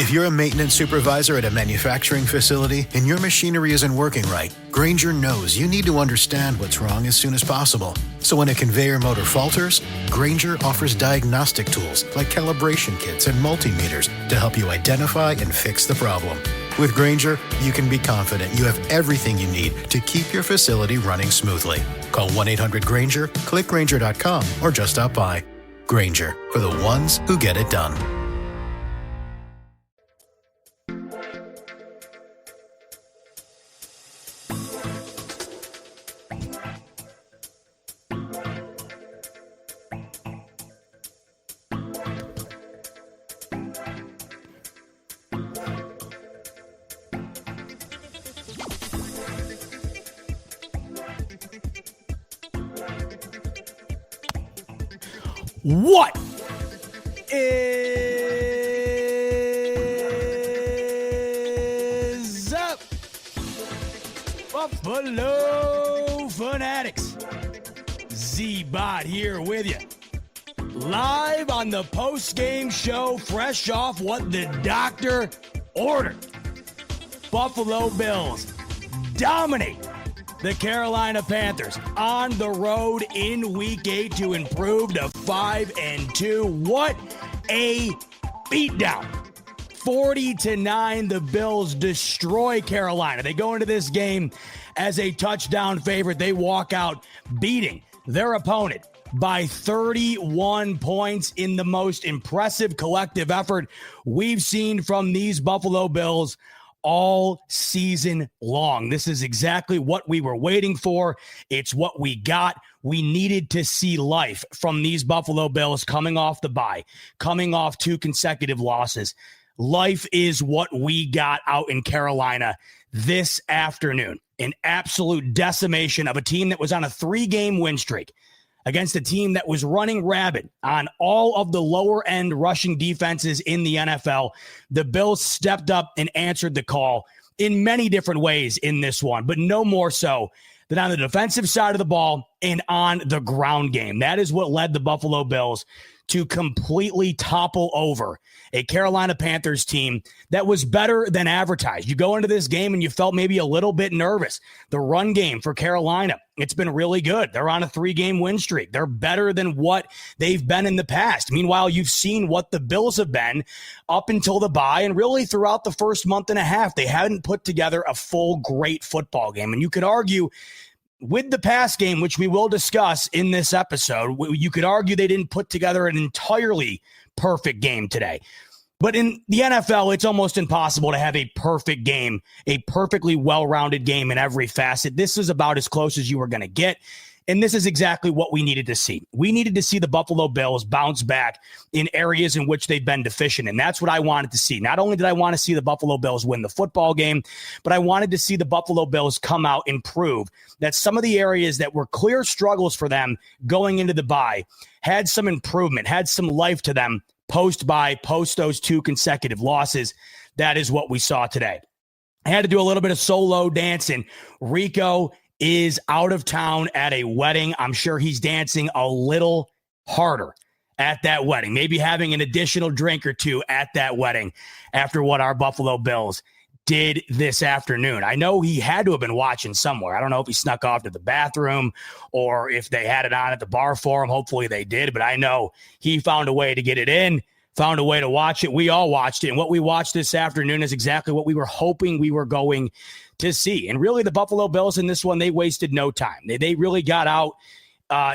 If you're a maintenance supervisor at a manufacturing facility and your machinery isn't working right, Grainger knows you need to understand what's wrong as soon as possible. So when a conveyor motor falters, Grainger offers diagnostic tools like calibration kits and multimeters to help you identify and fix the problem. With Grainger, you can be confident you have everything you need to keep your facility running smoothly. Call 1-800-GRAINGER, click Grainger.com, or just stop by. Grainger, for the ones who get it done. What is up, Buffalo Fanatics? Z-Bot here with you, live on the post-game show, fresh off what the doctor ordered. Buffalo Bills dominate the Carolina Panthers on the road in Week 8 to improve to 5-2. What a beatdown. 40-9, the Bills destroy Carolina. They go into this game as a touchdown favorite. They walk out beating their opponent by 31 points in the most impressive collective effort we've seen from these Buffalo Bills all season long. This is exactly what we were waiting for. It's what we got. We needed to see life from these Buffalo Bills coming off the bye, coming off 2 consecutive losses. Life is what we got out in Carolina this afternoon. An absolute decimation of a team that was on a 3-game win streak against a team that was running rabid on all of the lower-end rushing defenses in the NFL. The Bills stepped up and answered the call in many different ways in this one, but no more so than on the defensive side of the ball and on the ground game. That is what led the Buffalo Bills to completely topple over a Carolina Panthers team that was better than advertised. You go into this game and you felt maybe a little bit nervous. The run game for Carolina, it's been really good. They're on a 3-game win streak. They're better than what they've been in the past. Meanwhile, you've seen what the Bills have been up until the bye, and really throughout the first month and a half, they hadn't put together a full great football game. And you could argue with the pass game, which we will discuss in this episode, you could argue they didn't put together an entirely perfect game today. But in the NFL, it's almost impossible to have a perfect game, a perfectly well-rounded game in every facet. This is about as close as you were going to get. And this is exactly what we needed to see. We needed to see the Buffalo Bills bounce back in areas in which they've been deficient. And that's what I wanted to see. Not only did I want to see the Buffalo Bills win the football game, but I wanted to see the Buffalo Bills come out and prove that some of the areas that were clear struggles for them going into the bye had some improvement, had some life to them post those 2 consecutive losses. That is what we saw today. I had to do a little bit of solo dancing. Rico is out of town at a wedding. I'm sure he's dancing a little harder at that wedding, maybe having an additional drink or 2 at that wedding after what our Buffalo Bills did this afternoon. I know he had to have been watching somewhere. I don't know if he snuck off to the bathroom or if they had it on at the bar for him. Hopefully they did, but I know he found a way to get it in, found a way to watch it. We all watched it, and what we watched this afternoon is exactly what we were hoping we were going to see. And really, the Buffalo Bills in this one, they wasted no time. They really got out.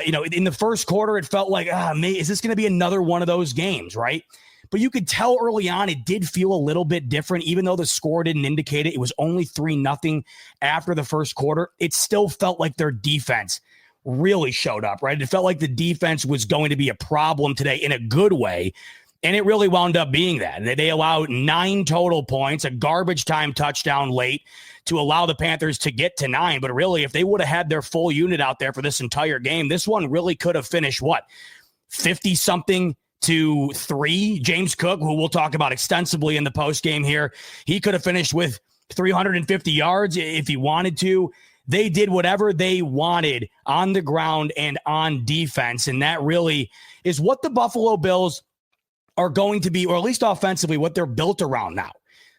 In the first quarter, it felt like, is this going to be another one of those games, right? But you could tell early on it did feel a little bit different, even though the score didn't indicate it. It was only 3-0 after the first quarter. It still felt like their defense really showed up, right? It felt like the defense was going to be a problem today in a good way. And it really wound up being that. They allowed 9 total points, a garbage time touchdown late to allow the Panthers to get to 9. But really, if they would have had their full unit out there for this entire game, this one really could have finished, 50-something to 3. James Cook, who we'll talk about extensively in the postgame here, he could have finished with 350 yards if he wanted to. They did whatever they wanted on the ground and on defense, and that really is what the Buffalo Bills are going to be, or at least offensively, what they're built around now.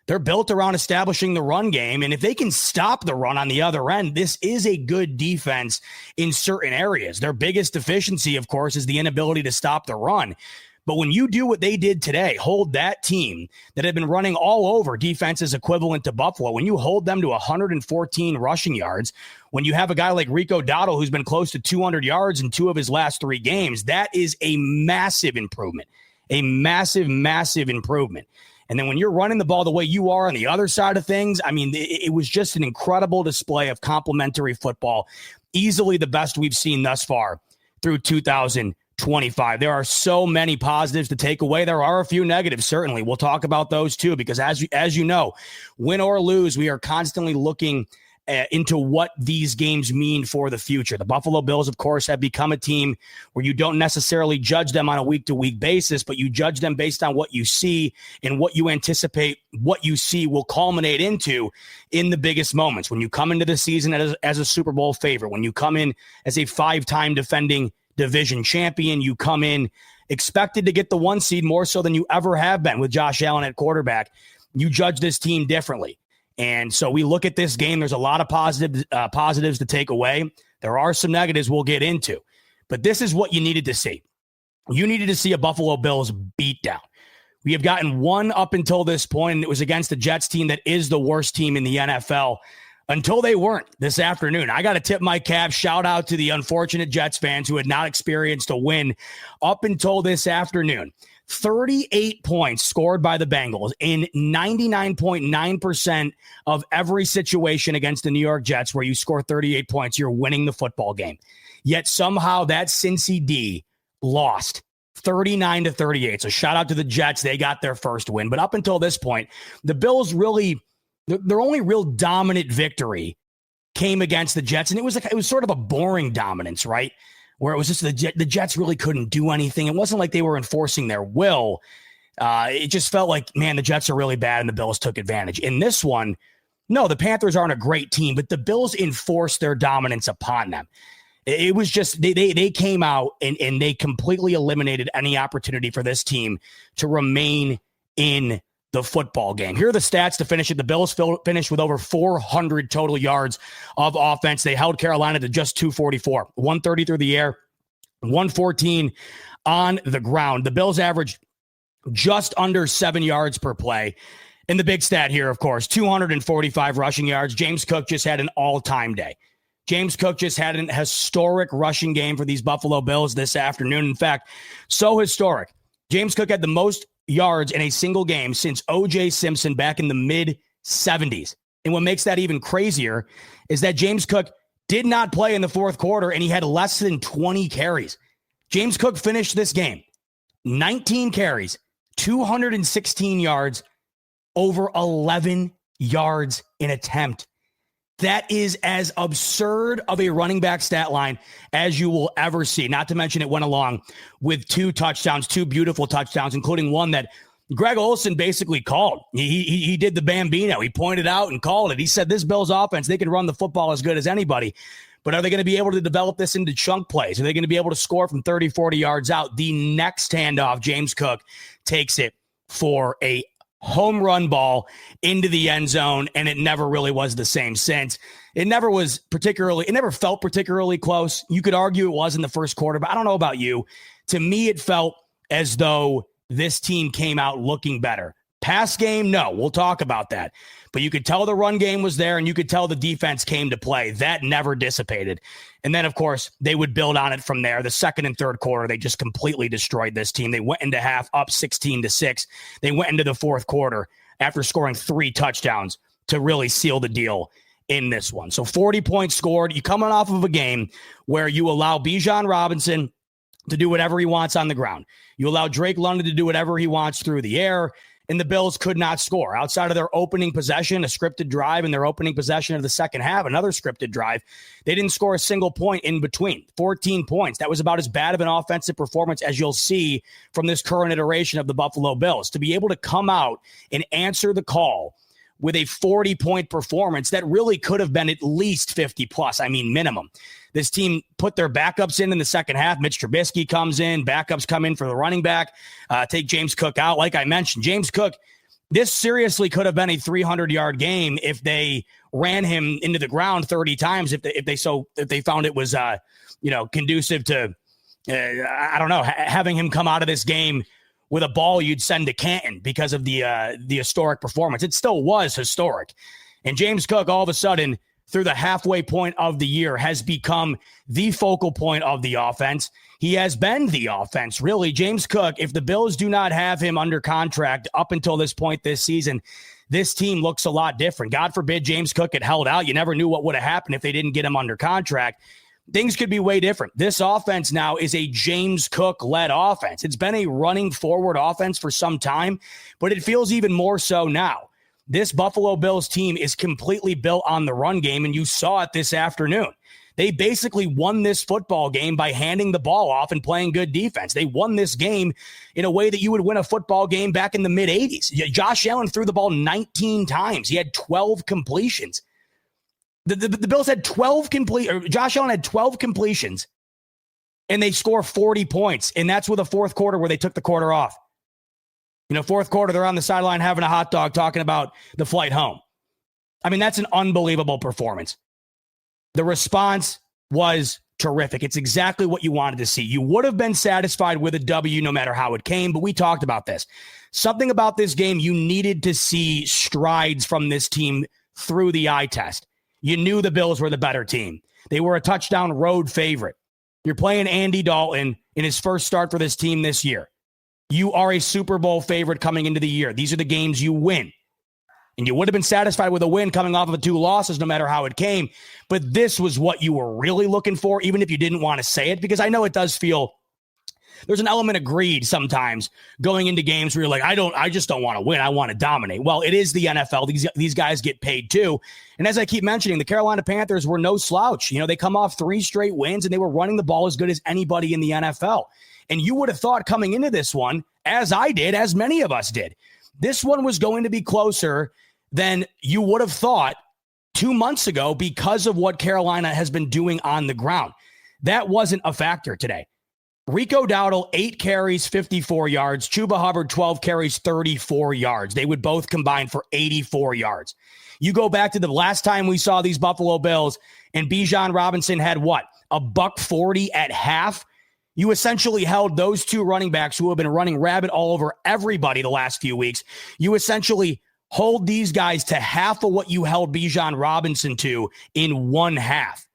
They're built around establishing the run game. And if they can stop the run on the other end, this is a good defense in certain areas. Their biggest deficiency, of course, is the inability to stop the run. But when you do what they did today, hold that team that had been running all over defenses equivalent to Buffalo, when you hold them to 114 rushing yards, when you have a guy like Rico Dowdle who's been close to 200 yards in 2 of his last 3 games, that is a massive improvement, a massive, massive improvement. And then when you're running the ball the way you are on the other side of things, I mean, it was just an incredible display of complementary football, easily the best we've seen thus far through 2025. There are so many positives to take away. There are a few negatives, certainly. We'll talk about those too, because as you know, win or lose, we are constantly looking into what these games mean for the future. The Buffalo Bills, of course, have become a team where you don't necessarily judge them on a week-to-week basis, but you judge them based on what you see and what you anticipate what you see will culminate into in the biggest moments. When you come into the season as a Super Bowl favorite, when you come in as a 5-time defending division champion, you come in expected to get the 1 seed more so than you ever have been with Josh Allen at quarterback. You judge this team differently. And so we look at this game. There's a lot of positives to take away. There are some negatives we'll get into. But this is what you needed to see. You needed to see a Buffalo Bills beatdown. We have gotten one up until this point, and it was against the Jets team that is the worst team in the NFL until they weren't this afternoon. I got to tip my cap. Shout out to the unfortunate Jets fans who had not experienced a win up until this afternoon. 38 points scored by the Bengals in 99.9% of every situation against the New York Jets where you score 38 points, you're winning the football game. Yet somehow that Cincy D lost 39-38. So shout out to the Jets. They got their first win. But up until this point, the Bills really, their only real dominant victory came against the Jets. And it was sort of a boring dominance, right? Where it was just the Jets really couldn't do anything. It wasn't like they were enforcing their will. It just felt like, man, the Jets are really bad and the Bills took advantage. In this one, no, the Panthers aren't a great team, but the Bills enforced their dominance upon them. It was just they came out and they completely eliminated any opportunity for this team to remain in the football game. Here are the stats to finish it. The Bills finished with over 400 total yards of offense. They held Carolina to just 244, 130 through the air, 114 on the ground. The Bills averaged just under 7 yards per play. And the big stat here, of course, 245 rushing yards. James Cook just had an all-time day. James Cook just had an historic rushing game for these Buffalo Bills this afternoon. In fact, so historic. James Cook had the most yards in a single game since O.J. Simpson back in the mid-'70s. And what makes that even crazier is that James Cook did not play in the fourth quarter, and he had less than 20 carries. James Cook finished this game, 19 carries, 216 yards, over 11 yards in attempt. That is as absurd of a running back stat line as you will ever see. Not to mention it went along with 2 touchdowns, 2 beautiful touchdowns, including one that Greg Olsen basically called. He did the Bambino. He pointed out and called it. He said this Bills offense, they can run the football as good as anybody. But are they going to be able to develop this into chunk plays? Are they going to be able to score from 30, 40 yards out? The next handoff, James Cook takes it for a home run ball into the end zone, and it never really was the same since. It never felt particularly close. You could argue it was in the first quarter, but I don't know about you. To me, it felt as though this team came out looking better. Pass game, no, we'll talk about that. But you could tell the run game was there, and you could tell the defense came to play. That never dissipated. And then, of course, they would build on it from there. The second and third quarter, they just completely destroyed this team. They went into half up 16-6. They went into the fourth quarter after scoring 3 touchdowns to really seal the deal in this one. So 40 points scored. You coming off of a game where you allow Bijan Robinson to do whatever he wants on the ground. You allow Drake London to do whatever he wants through the air. And the Bills could not score. Outside of their opening possession, a scripted drive, and their opening possession of the second half, another scripted drive, they didn't score a single point in between. 14 points. That was about as bad of an offensive performance as you'll see from this current iteration of the Buffalo Bills. To be able to come out and answer the call with a 40-point performance that really could have been at least 50 plus. I mean, minimum. This team put their backups in the second half. Mitch Trubisky comes in. Backups come in for the running back. Take James Cook out. Like I mentioned, James Cook, this seriously could have been a 300-yard game if they ran him into the ground 30 times. If they found it was conducive to having him come out of this game with a ball you'd send to Canton because of the historic performance. It still was historic. And James Cook, all of a sudden, through the halfway point of the year, has become the focal point of the offense. He has been the offense, really. James Cook, if the Bills do not have him under contract up until this point this season, this team looks a lot different. God forbid James Cook had held out. You never knew what would have happened if they didn't get him under contract. Things could be way different. This offense now is a James Cook-led offense. It's been a running forward offense for some time, but it feels even more so now. This Buffalo Bills team is completely built on the run game, and you saw it this afternoon. They basically won this football game by handing the ball off and playing good defense. They won this game in a way that you would win a football game back in the mid-'80s. Josh Allen threw the ball 19 times. He had 12 completions. The Bills had 12 Josh Allen had 12 completions, and they score 40 points. And that's with a fourth quarter where they took the quarter off. Fourth quarter, they're on the sideline having a hot dog talking about the flight home. I mean, that's an unbelievable performance. The response was terrific. It's exactly what you wanted to see. You would have been satisfied with a W no matter how it came, but we talked about this. Something about this game, you needed to see strides from this team through the eye test. You knew the Bills were the better team. They were a touchdown road favorite. You're playing Andy Dalton in his first start for this team this year. You are a Super Bowl favorite coming into the year. These are the games you win. And you would have been satisfied with a win coming off of the 2 losses, no matter how it came. But this was what you were really looking for, even if you didn't want to say it, because I know it does feel there's an element of greed sometimes going into games where you're like, I just don't want to win. I want to dominate. Well, it is the NFL. These guys get paid too. And as I keep mentioning, the Carolina Panthers were no slouch. They come off 3 straight wins and they were running the ball as good as anybody in the NFL. And you would have thought coming into this one, as I did, as many of us did, this one was going to be closer than you would have thought 2 months ago because of what Carolina has been doing on the ground. That wasn't a factor today. Rico Dowdle, 8 carries, 54 yards. Chuba Hubbard, 12 carries, 34 yards. They would both combine for 84 yards. You go back to the last time we saw these Buffalo Bills and Bijan Robinson had what? $140 at half. You essentially held those 2 running backs who have been running rabbit all over everybody the last few weeks. You essentially hold these guys to half of what you held Bijan Robinson to in one half.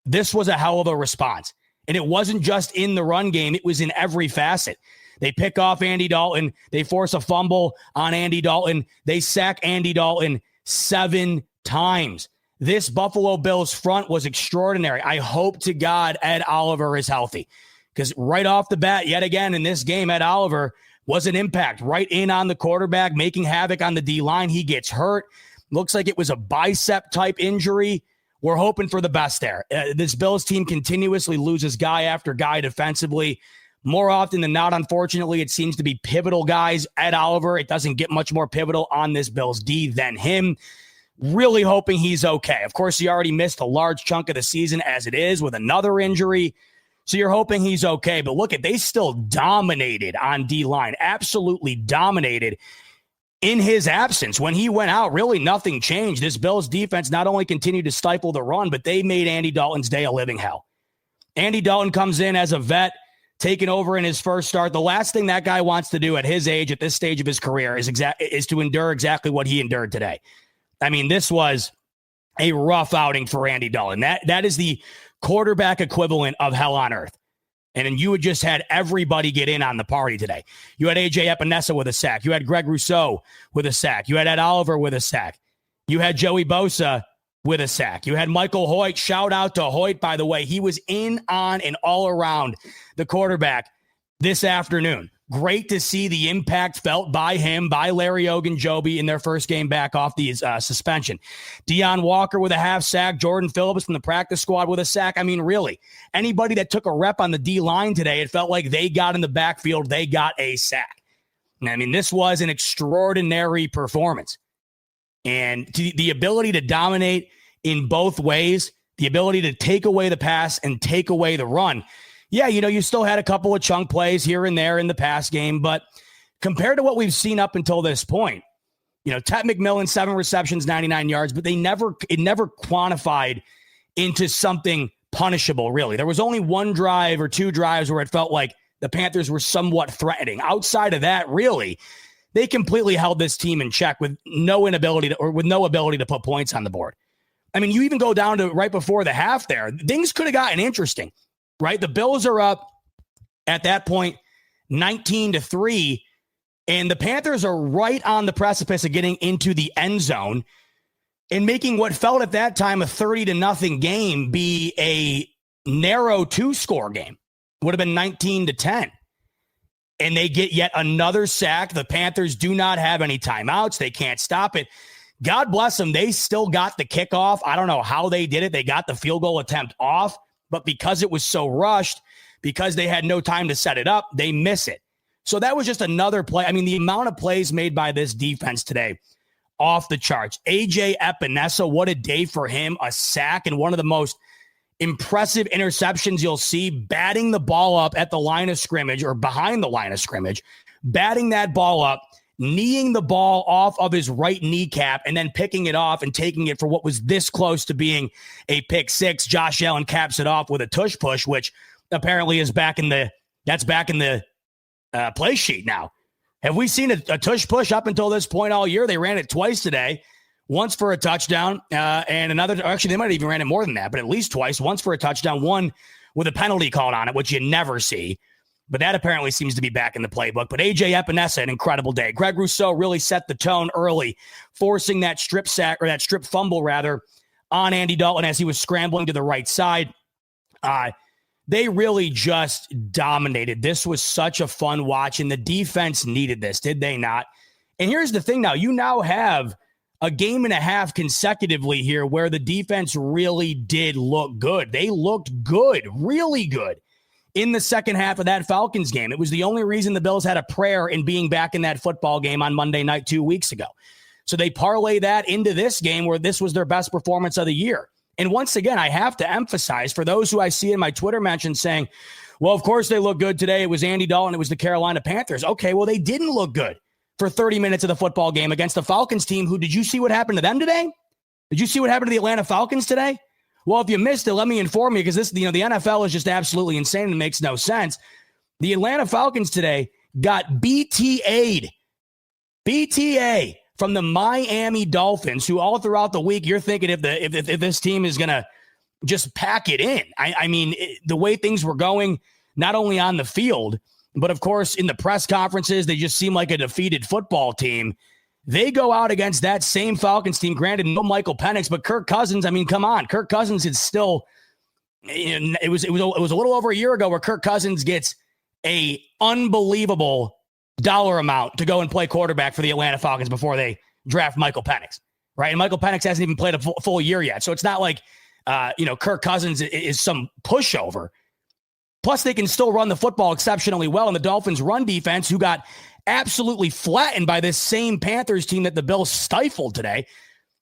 This was a hell of a response. And it wasn't just in the run game. It was in every facet. They pick off Andy Dalton. They force a fumble on Andy Dalton. They sack Andy Dalton 7 times. This Buffalo Bills front was extraordinary. I hope to God Ed Oliver is healthy. Because right off the bat, yet again in this game, Ed Oliver was an impact right in on the quarterback, making havoc on the D-line. He gets hurt. Looks like it was a bicep-type injury. We're hoping for the best there. This Bills team continuously loses guy after guy defensively. More often than not, unfortunately, it seems to be pivotal guys. Ed Oliver, it doesn't get much more pivotal on this Bills D than him. Really hoping he's okay. Of course, he already missed a large chunk of the season as it is with another injury. So you're hoping he's okay. But look, they still dominated on D-line. Absolutely dominated. In his absence, when he went out, really nothing changed. This Bills defense not only continued to stifle the run, but they made Andy Dalton's day a living hell. Andy Dalton comes in as a vet, taking over in his first start. The last thing that guy wants to do at his age, at this stage of his career, is to endure exactly what he endured today. I mean, this was a rough outing for Andy Dalton. That is the quarterback equivalent of hell on earth. And then you had just had everybody get in on the party today. You had A.J. Epinesa with a sack. You had Greg Rousseau with a sack. You had Ed Oliver with a sack. You had Joey Bosa with a sack. You had Michael Hoyt. Shout out to Hoyt, by the way. He was in, on, and all around the quarterback this afternoon. Great to see the impact felt by him, by Larry Ogunjobi in their first game back off the suspension. Deion Walker with a half sack. Jordan Phillips from the practice squad with a sack. I mean, really, anybody that took a rep on the D-line today, it felt like they got in the backfield, they got a sack. I mean, this was an extraordinary performance. And the ability to dominate in both ways, the ability to take away the pass and take away the run. Yeah, you still had a couple of chunk plays here and there in the pass game, but compared to what we've seen up until this point, Ted McMillan, 7 receptions, 99 yards, but it never quantified into something punishable, really. There was only one drive or two drives where it felt like the Panthers were somewhat threatening. Outside of that, really, they completely held this team in check with no ability to put points on the board. I mean, you even go down to right before the half there, things could have gotten interesting, right? The Bills are up at that point 19-3, and the Panthers are right on the precipice of getting into the end zone and making what felt at that time a 30-0 game be a narrow 2-score game. Would have been 19-10. And they get yet another sack. The Panthers do not have any timeouts. They can't stop it. God bless them. They still got the kickoff. I don't know how they did it. They got the field goal attempt off, but because it was so rushed, because they had no time to set it up, they miss it. So that was just another play. I mean, the amount of plays made by this defense today, off the charts. AJ Epinesa, what a day for him. A sack and one of the most impressive interceptions you'll see, batting the ball up at the line of scrimmage or behind the line of scrimmage, batting that ball up, kneeing the ball off of his right kneecap and then picking it off and taking it for what was this close to being a pick six. Josh Allen caps it off with a tush push, which apparently is back in the play sheet now. Have we seen a tush push up until this point all year? They ran it twice today, once for a touchdown and another. Actually, they might have even ran it more than that, but at least twice, once for a touchdown, one with a penalty called on it, which you never see. But that apparently seems to be back in the playbook. But AJ Epinesa, an incredible day. Greg Rousseau really set the tone early, forcing that strip sack or that strip fumble rather on Andy Dalton as he was scrambling to the right side. They really just dominated. This was such a fun watch, and the defense needed this, did they not? And here's the thing now. You now have a game and a half consecutively here where the defense really did look good. They looked good, really good, in the second half of that Falcons game. It was the only reason the Bills had a prayer in being back in that football game on Monday night 2 weeks ago. So they parlay that into this game where this was their best performance of the year. And once again, I have to emphasize for those who I see in my Twitter mentions saying, well, of course they look good today. It was Andy Dalton. It was the Carolina Panthers. Okay, well, they didn't look good for 30 minutes of the football game against the Falcons team. Who did you see what happened to them today? Did you see what happened to the Atlanta Falcons today? Well, if you missed it, let me inform you, because this, the NFL is just absolutely insane and makes no sense. The Atlanta Falcons today got BTA'd from the Miami Dolphins, who all throughout the week you're thinking if this team is going to just pack it in. I mean, the way things were going, not only on the field, but of course in the press conferences, they just seem like a defeated football team. They go out against that same Falcons team. Granted, no Michael Penix, but Kirk Cousins. I mean, come on. Kirk Cousins is still, it was a little over a year ago where Kirk Cousins gets a unbelievable dollar amount to go and play quarterback for the Atlanta Falcons before they draft Michael Penix, right? And Michael Penix hasn't even played a full year yet. So it's not like, Kirk Cousins is some pushover. Plus, they can still run the football exceptionally well. And the Dolphins' run defense, who got absolutely flattened by this same Panthers team that the Bills stifled today,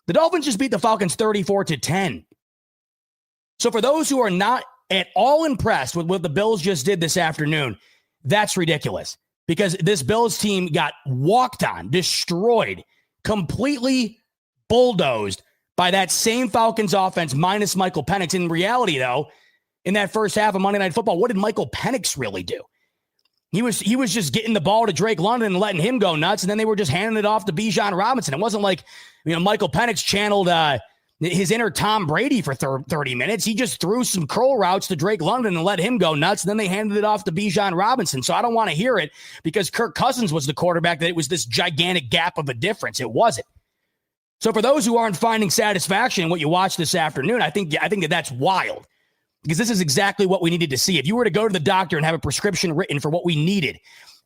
the Dolphins just beat the Falcons 34-10. So for those who are not at all impressed with what the Bills just did this afternoon, that's ridiculous. Because this Bills team got walked on, destroyed, completely bulldozed by that same Falcons offense minus Michael Penix. In reality, though, in that first half of Monday Night Football, what did Michael Penix really do? He was just getting the ball to Drake London and letting him go nuts, and then they were just handing it off to Bijan Robinson. It wasn't like, Michael Penix channeled his inner Tom Brady for 30 minutes. He just threw some curl routes to Drake London and let him go nuts, and then they handed it off to Bijan Robinson. So I don't want to hear it because Kirk Cousins was the quarterback that it was this gigantic gap of a difference. It wasn't. So for those who aren't finding satisfaction in what you watched this afternoon, I think that that's wild, because this is exactly what we needed to see. If you were to go to the doctor and have a prescription written for what we needed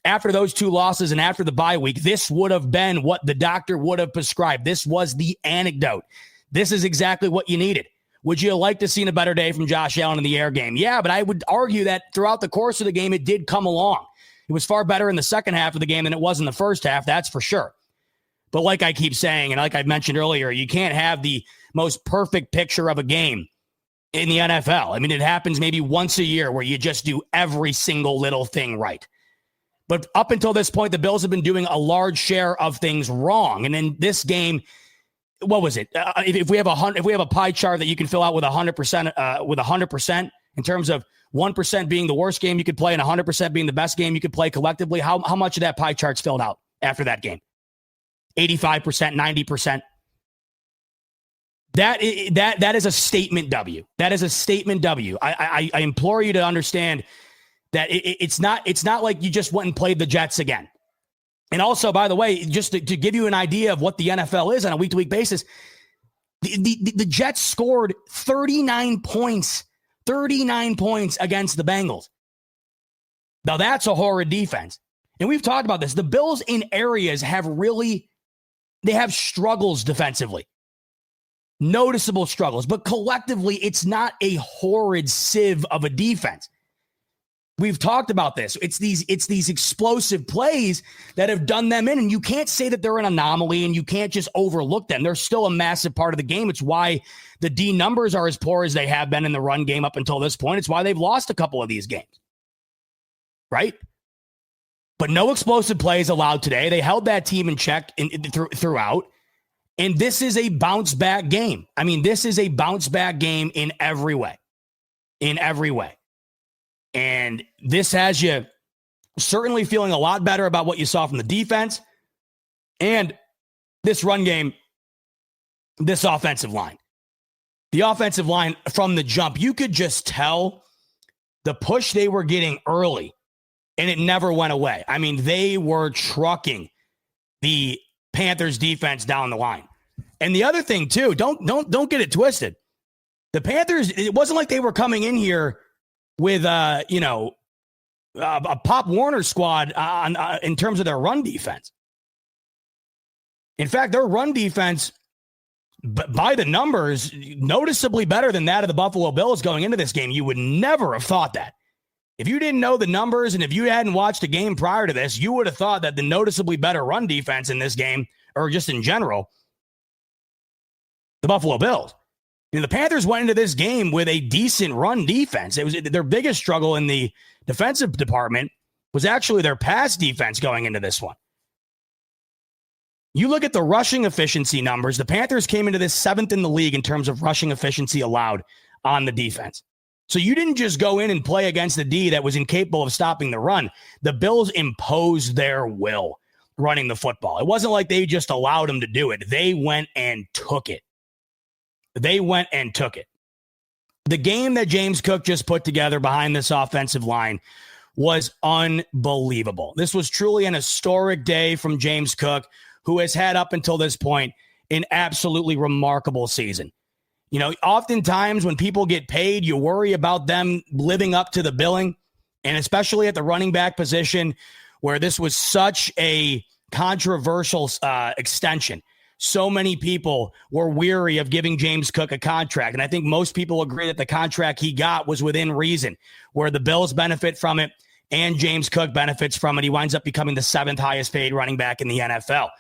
after those two losses and after the bye week, this would have been what the doctor would have prescribed. This was the anecdote. This is exactly what you needed. Would you have liked to seen a better day from Josh Allen in the air game? Yeah, but I would argue that throughout the course of the game, it did come along. It was far better in the second half of the game than it was in the first half, that's for sure. But like I keep saying, and like I mentioned earlier, you can't have the most perfect picture of a game in the NFL. I mean, it happens maybe once a year where you just do every single little thing right. But up until this point, the Bills have been doing a large share of things wrong. And in this game, what was it? If we have a pie chart that you can fill out with 100%, in terms of 1% being the worst game you could play and 100% being the best game you could play collectively, how much of that pie chart's filled out after that game? 85%, 90%. That is a statement W. That is a statement W. I implore you to understand that it's not like you just went and played the Jets again. And also, by the way, just to give you an idea of what the NFL is on a week-to-week basis, the Jets scored 39 points against the Bengals. Now, that's a horrid defense. And we've talked about this. The Bills in areas have struggles defensively. Noticeable struggles. But collectively, it's not a horrid sieve of a defense. We've talked about this. It's these explosive plays that have done them in, and you can't say that they're an anomaly and you can't just overlook them. They're still a massive part of the game. It's why the D numbers are as poor as they have been in the run game up until this point. It's why they've lost a couple of these games. Right? But no explosive plays allowed today. They held that team in check throughout. And this is a bounce back game. I mean, this is a bounce back game in every way. In every way. And this has you certainly feeling a lot better about what you saw from the defense and this run game, this offensive line. The offensive line from the jump, you could just tell the push they were getting early, and it never went away. I mean, they were trucking the Panthers defense down the line. And the other thing too, don't get it twisted. The Panthers, it wasn't like they were coming in here with a Pop Warner squad in terms of their run defense. In fact, their run defense, by the numbers, noticeably better than that of the Buffalo Bills going into this game. You would never have thought that. If you didn't know the numbers and if you hadn't watched a game prior to this, you would have thought that the noticeably better run defense in this game, or just in general, the Buffalo Bills. The Panthers went into this game with a decent run defense. It was their biggest struggle in the defensive department was actually their pass defense going into this one. You look at the rushing efficiency numbers. The Panthers came into this 7th in the league in terms of rushing efficiency allowed on the defense. So you didn't just go in and play against the D that was incapable of stopping the run. The Bills imposed their will running the football. It wasn't like they just allowed them to do it. They went and took it. The game that James Cook just put together behind this offensive line was unbelievable. This was truly an historic day from James Cook, who has had up until this point an absolutely remarkable season. You know, oftentimes when people get paid, you worry about them living up to the billing, and especially at the running back position where this was such a controversial extension. So many people were weary of giving James Cook a contract. And I think most people agree that the contract he got was within reason, where the Bills benefit from it and James Cook benefits from it. He winds up becoming the 7th highest paid running back in the NFL.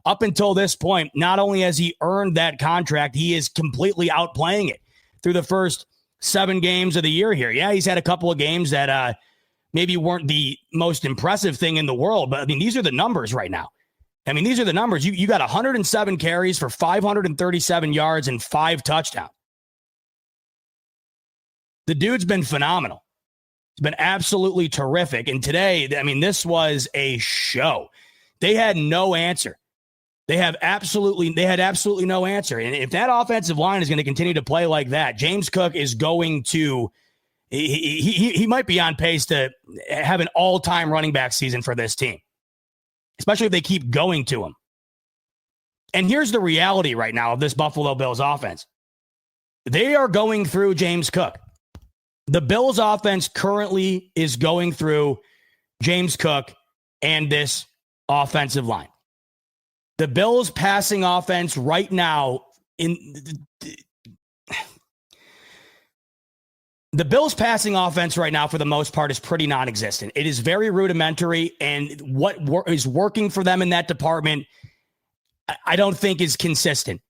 Up until this point, not only has he earned that contract, he is completely outplaying it through the first 7 games of the year here. Yeah, he's had a couple of games that maybe weren't the most impressive thing in the world, but I mean, these are the numbers right now. I mean, these are the numbers. You got 107 carries for 537 yards and 5 touchdowns. The dude's been phenomenal. It's been absolutely terrific. And today, I mean, this was a show. They had no answer. They had absolutely no answer. And if that offensive line is going to continue to play like that, James Cook is going to he might be on pace to have an all-time running back season for this team, especially if they keep going to him. And here's the reality right now of this Buffalo Bills offense. They are going through James Cook. The Bills offense currently is going through James Cook and this offensive line. The Bills passing offense right now the Bills passing offense right now, for the most part, is pretty non-existent. It is very rudimentary, and what is working for them in that department, I don't think is consistent.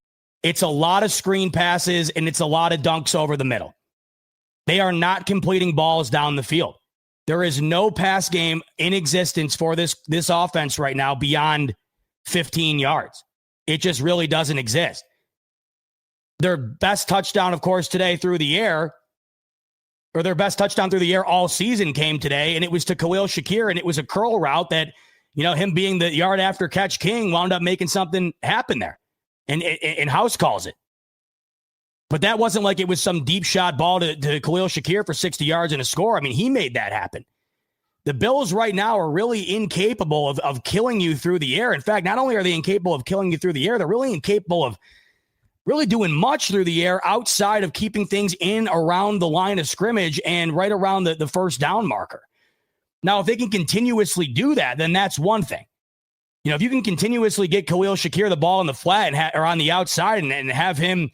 It's a lot of screen passes and it's a lot of dunks over the middle. They are not completing balls down the field. There is no pass game in existence for this offense right now beyond 15 yards. It just really doesn't exist. Their best touchdown, of course, today through the air, or their best touchdown through the air all season came today, and it was to Khalil Shakir, and it was a curl route that, him being the yard after catch king wound up making something happen there, and House calls it. But that wasn't like it was some deep shot ball to Khalil Shakir for 60 yards and a score. I mean, he made that happen. The Bills right now are really incapable of killing you through the air. In fact, not only are they incapable of killing you through the air, they're really incapable of really doing much through the air outside of keeping things in around the line of scrimmage and right around the first down marker. Now, if they can continuously do that, then that's one thing. If you can continuously get Khalil Shakir the ball in the flat or on the outside and have him,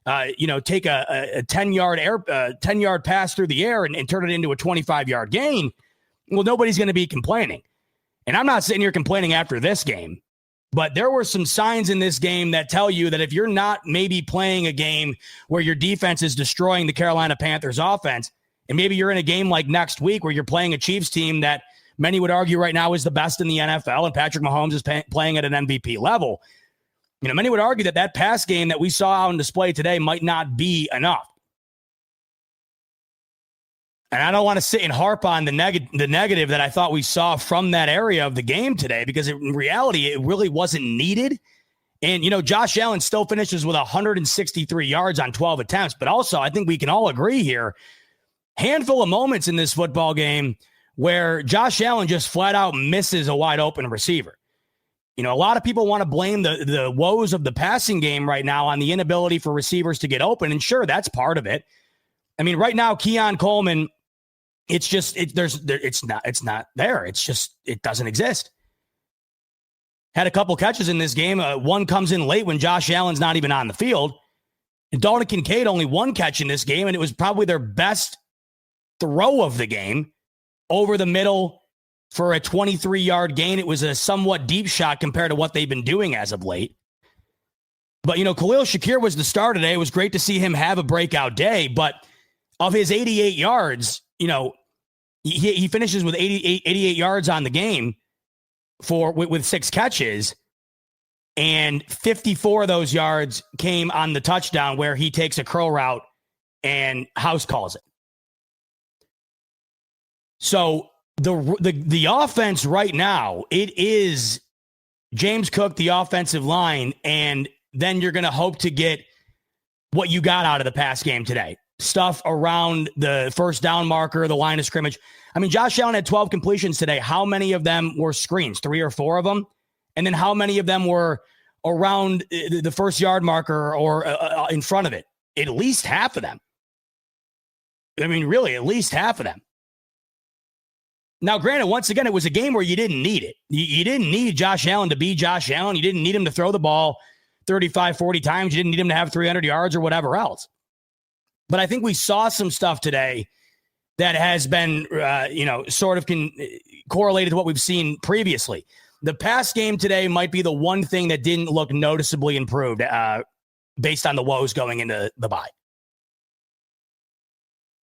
take a 10-yard pass through the air and turn it into a 25-yard gain, well, nobody's going to be complaining. And I'm not sitting here complaining after this game. But there were some signs in this game that tell you that if you're not maybe playing a game where your defense is destroying the Carolina Panthers offense, and maybe you're in a game like next week where you're playing a Chiefs team that many would argue right now is the best in the NFL, and Patrick Mahomes is playing at an MVP level, many would argue that pass game that we saw on display today might not be enough. And I don't want to sit and harp on the negative that I thought we saw from that area of the game today, because in reality, it really wasn't needed. And, Josh Allen still finishes with 163 yards on 12 attempts. But also, I think we can all agree here, handful of moments in this football game where Josh Allen just flat out misses a wide open receiver. A lot of people want to blame the woes of the passing game right now on the inability for receivers to get open. And sure, that's part of it. I mean, right now, Keon Coleman, it's not there. It's just, it doesn't exist. Had a couple catches in this game. One comes in late when Josh Allen's not even on the field. And Dalton Kincaid only one catch in this game, and it was probably their best throw of the game over the middle for a 23-yard gain. It was a somewhat deep shot compared to what they've been doing as of late. But, Khalil Shakir was the star today. It was great to see him have a breakout day. But of his 88 yards, he finishes with 88 yards on the game with 6 catches, and 54 of those yards came on the touchdown where he takes a curl route and House calls it. So the offense right now, it is James Cook, the offensive line, and then you're going to hope to get what you got out of the pass game today. Stuff around the first down marker, the line of scrimmage. I mean, Josh Allen had 12 completions today. How many of them were screens? 3 or 4 of them? And then how many of them were around the first yard marker or in front of it? At least half of them. I mean, really, at least half of them. Now, granted, once again, it was a game where you didn't need it. You didn't need Josh Allen to be Josh Allen. You didn't need him to throw the ball 35, 40 times. You didn't need him to have 300 yards or whatever else. But I think we saw some stuff today that has been, sort of correlated to what we've seen previously. The pass game today might be the one thing that didn't look noticeably improved based on the woes going into the bye.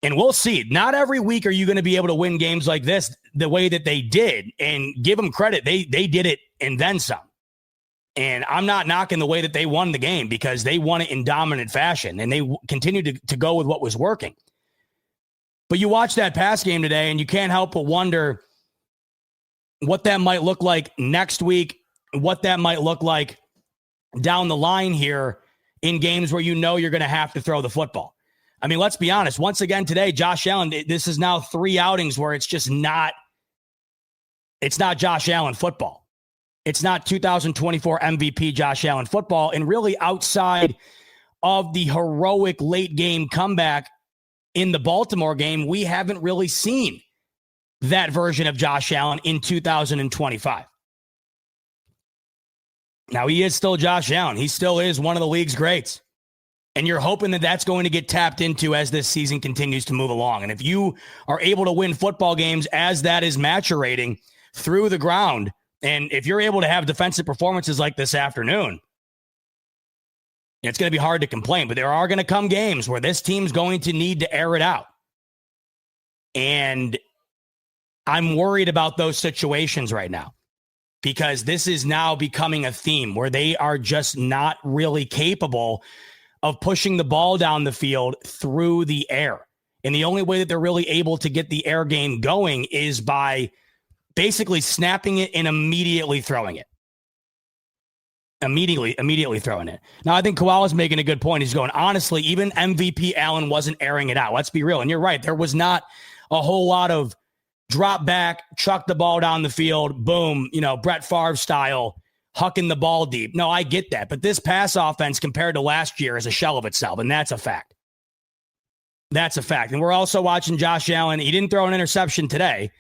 And we'll see. Not every week are you going to be able to win games like this the way that they did. And give them credit. They did it and then some. And I'm not knocking the way that they won the game, because they won it in dominant fashion and they continued to go with what was working. But you watch that pass game today and you can't help but wonder what that might look like next week, what that might look like down the line here in games where you're going to have to throw the football. I mean, let's be honest. Once again today, Josh Allen, this is now 3 outings where it's not Josh Allen football. It's not 2024 MVP Josh Allen football. And really, outside of the heroic late game comeback in the Baltimore game, we haven't really seen that version of Josh Allen in 2025. Now, he is still Josh Allen. He still is one of the league's greats. And you're hoping that that's going to get tapped into as this season continues to move along. And if you are able to win football games as that is maturating through the ground, and if you're able to have defensive performances like this afternoon, It's going to be hard to complain, but there are going to come games where this team's going to need to air it out. And I'm worried about those situations right now because this is now becoming a theme where they are just not really capable of pushing the ball down the field through the air. And the only way that they're really able to get the air game going is by basically snapping it and immediately throwing it. Immediately throwing it. Now, I think Koala's making a good point. He's going, honestly, even MVP Allen wasn't airing it out. Let's be real. And you're right. There was not a whole lot of drop back, chuck the ball down the field, boom, Brett Favre style, hucking the ball deep. No, I get that. But this pass offense compared to last year is a shell of itself. And that's a fact. That's a fact. And we're also watching Josh Allen. He didn't throw an interception today,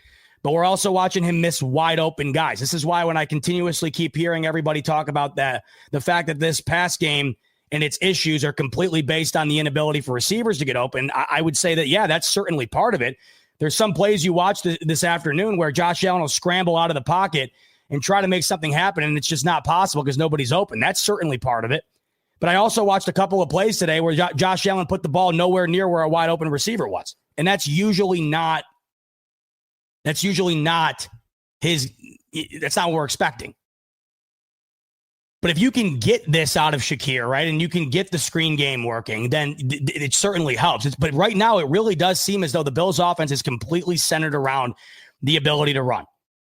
but we're also watching him miss wide open guys. This is why when I continuously keep hearing everybody talk about that, the fact that this pass game and its issues are completely based on the inability for receivers to get open, I would say that, yeah, that's certainly part of it. There's some plays you watched this afternoon where Josh Allen will scramble out of the pocket and try to make something happen, and it's just not possible because nobody's open. That's certainly part of it. But I also watched a couple of plays today where Josh Allen put the ball nowhere near where a wide open receiver was. And that's usually not what we're expecting. But if you can get this out of Shakir, right, and you can get the screen game working, then it certainly helps. But right now, it really does seem as though the Bills' offense is completely centered around the ability to run.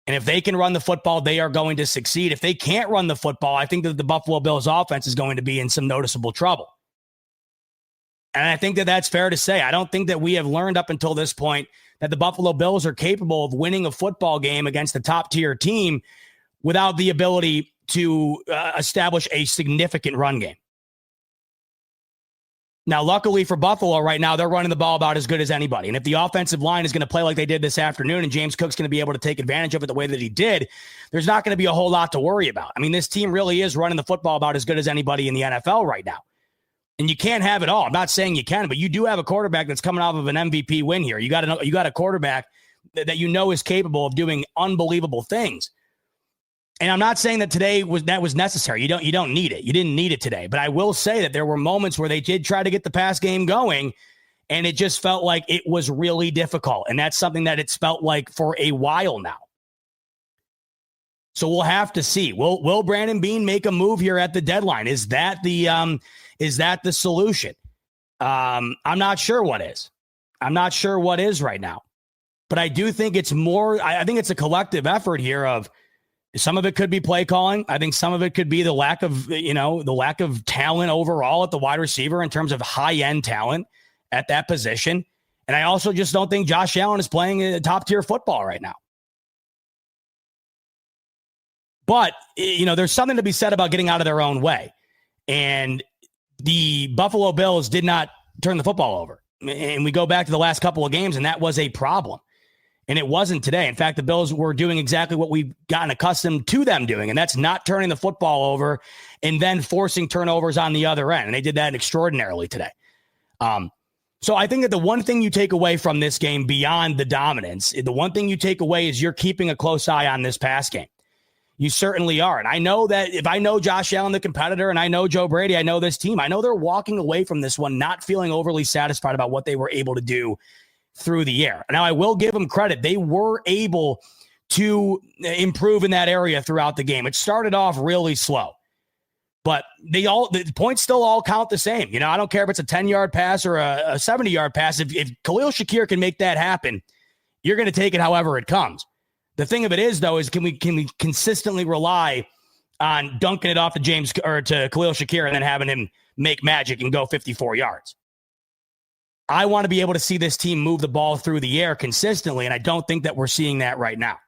And if they can run the football, they are going to succeed. If they can't run the football, I think that the Buffalo Bills offense is going to be in some noticeable trouble. And I think that that's fair to say. I don't think that we have learned up until this point that the Buffalo Bills are capable of winning a football game against a top-tier team without the ability to establish a significant run game. Now, luckily for Buffalo right now, they're running the ball about as good as anybody. And if the offensive line is going to play like they did this afternoon and James Cook's going to be able to take advantage of it the way that he did, there's not going to be a whole lot to worry about. I mean, this team really is running the football about as good as anybody in the NFL right now. And you can't have it all. I'm not saying you can, but you do have a quarterback that's coming off of an MVP win here. You got a quarterback that is capable of doing unbelievable things. And I'm not saying that today was necessary. You don't need it. You didn't need it today. But I will say that there were moments where they did try to get the pass game going, and it just felt like it was really difficult. And that's something that it's felt like for a while now. So we'll have to see. Will Brandon Beane make a move here at the deadline? Is that the solution? I'm not sure what is. I'm not sure what is right now. But I do think it's more. I think it's a collective effort here of. Some of it could be play calling. I think some of it could be the lack of talent overall at the wide receiver in terms of high-end talent at that position. And I also just don't think Josh Allen is playing a top-tier football right now. But, there's something to be said about getting out of their own way. And the Buffalo Bills did not turn the football over. And we go back to the last couple of games, and that was a problem. And it wasn't today. In fact, the Bills were doing exactly what we've gotten accustomed to them doing, and that's not turning the football over and then forcing turnovers on the other end. And they did that extraordinarily today. So I think that the one thing you take away from this game beyond the dominance, the one thing you take away is you're keeping a close eye on this pass game. You certainly are. And I know that if I know Josh Allen, the competitor, and I know Joe Brady, I know this team, I know they're walking away from this one not feeling overly satisfied about what they were able to do through the air. Now, I will give them credit. They were able to improve in that area throughout the game. It started off really slow, but the points still all count the same. I don't care if it's a 10-yard pass or a 70-yard pass. If Khalil Shakir can make that happen, you're going to take it however it comes. The thing of it is, though, is can we consistently rely on dunking it off to Khalil Shakir and then having him make magic and go 54 yards? I want to be able to see this team move the ball through the air consistently, and I don't think that we're seeing that right now.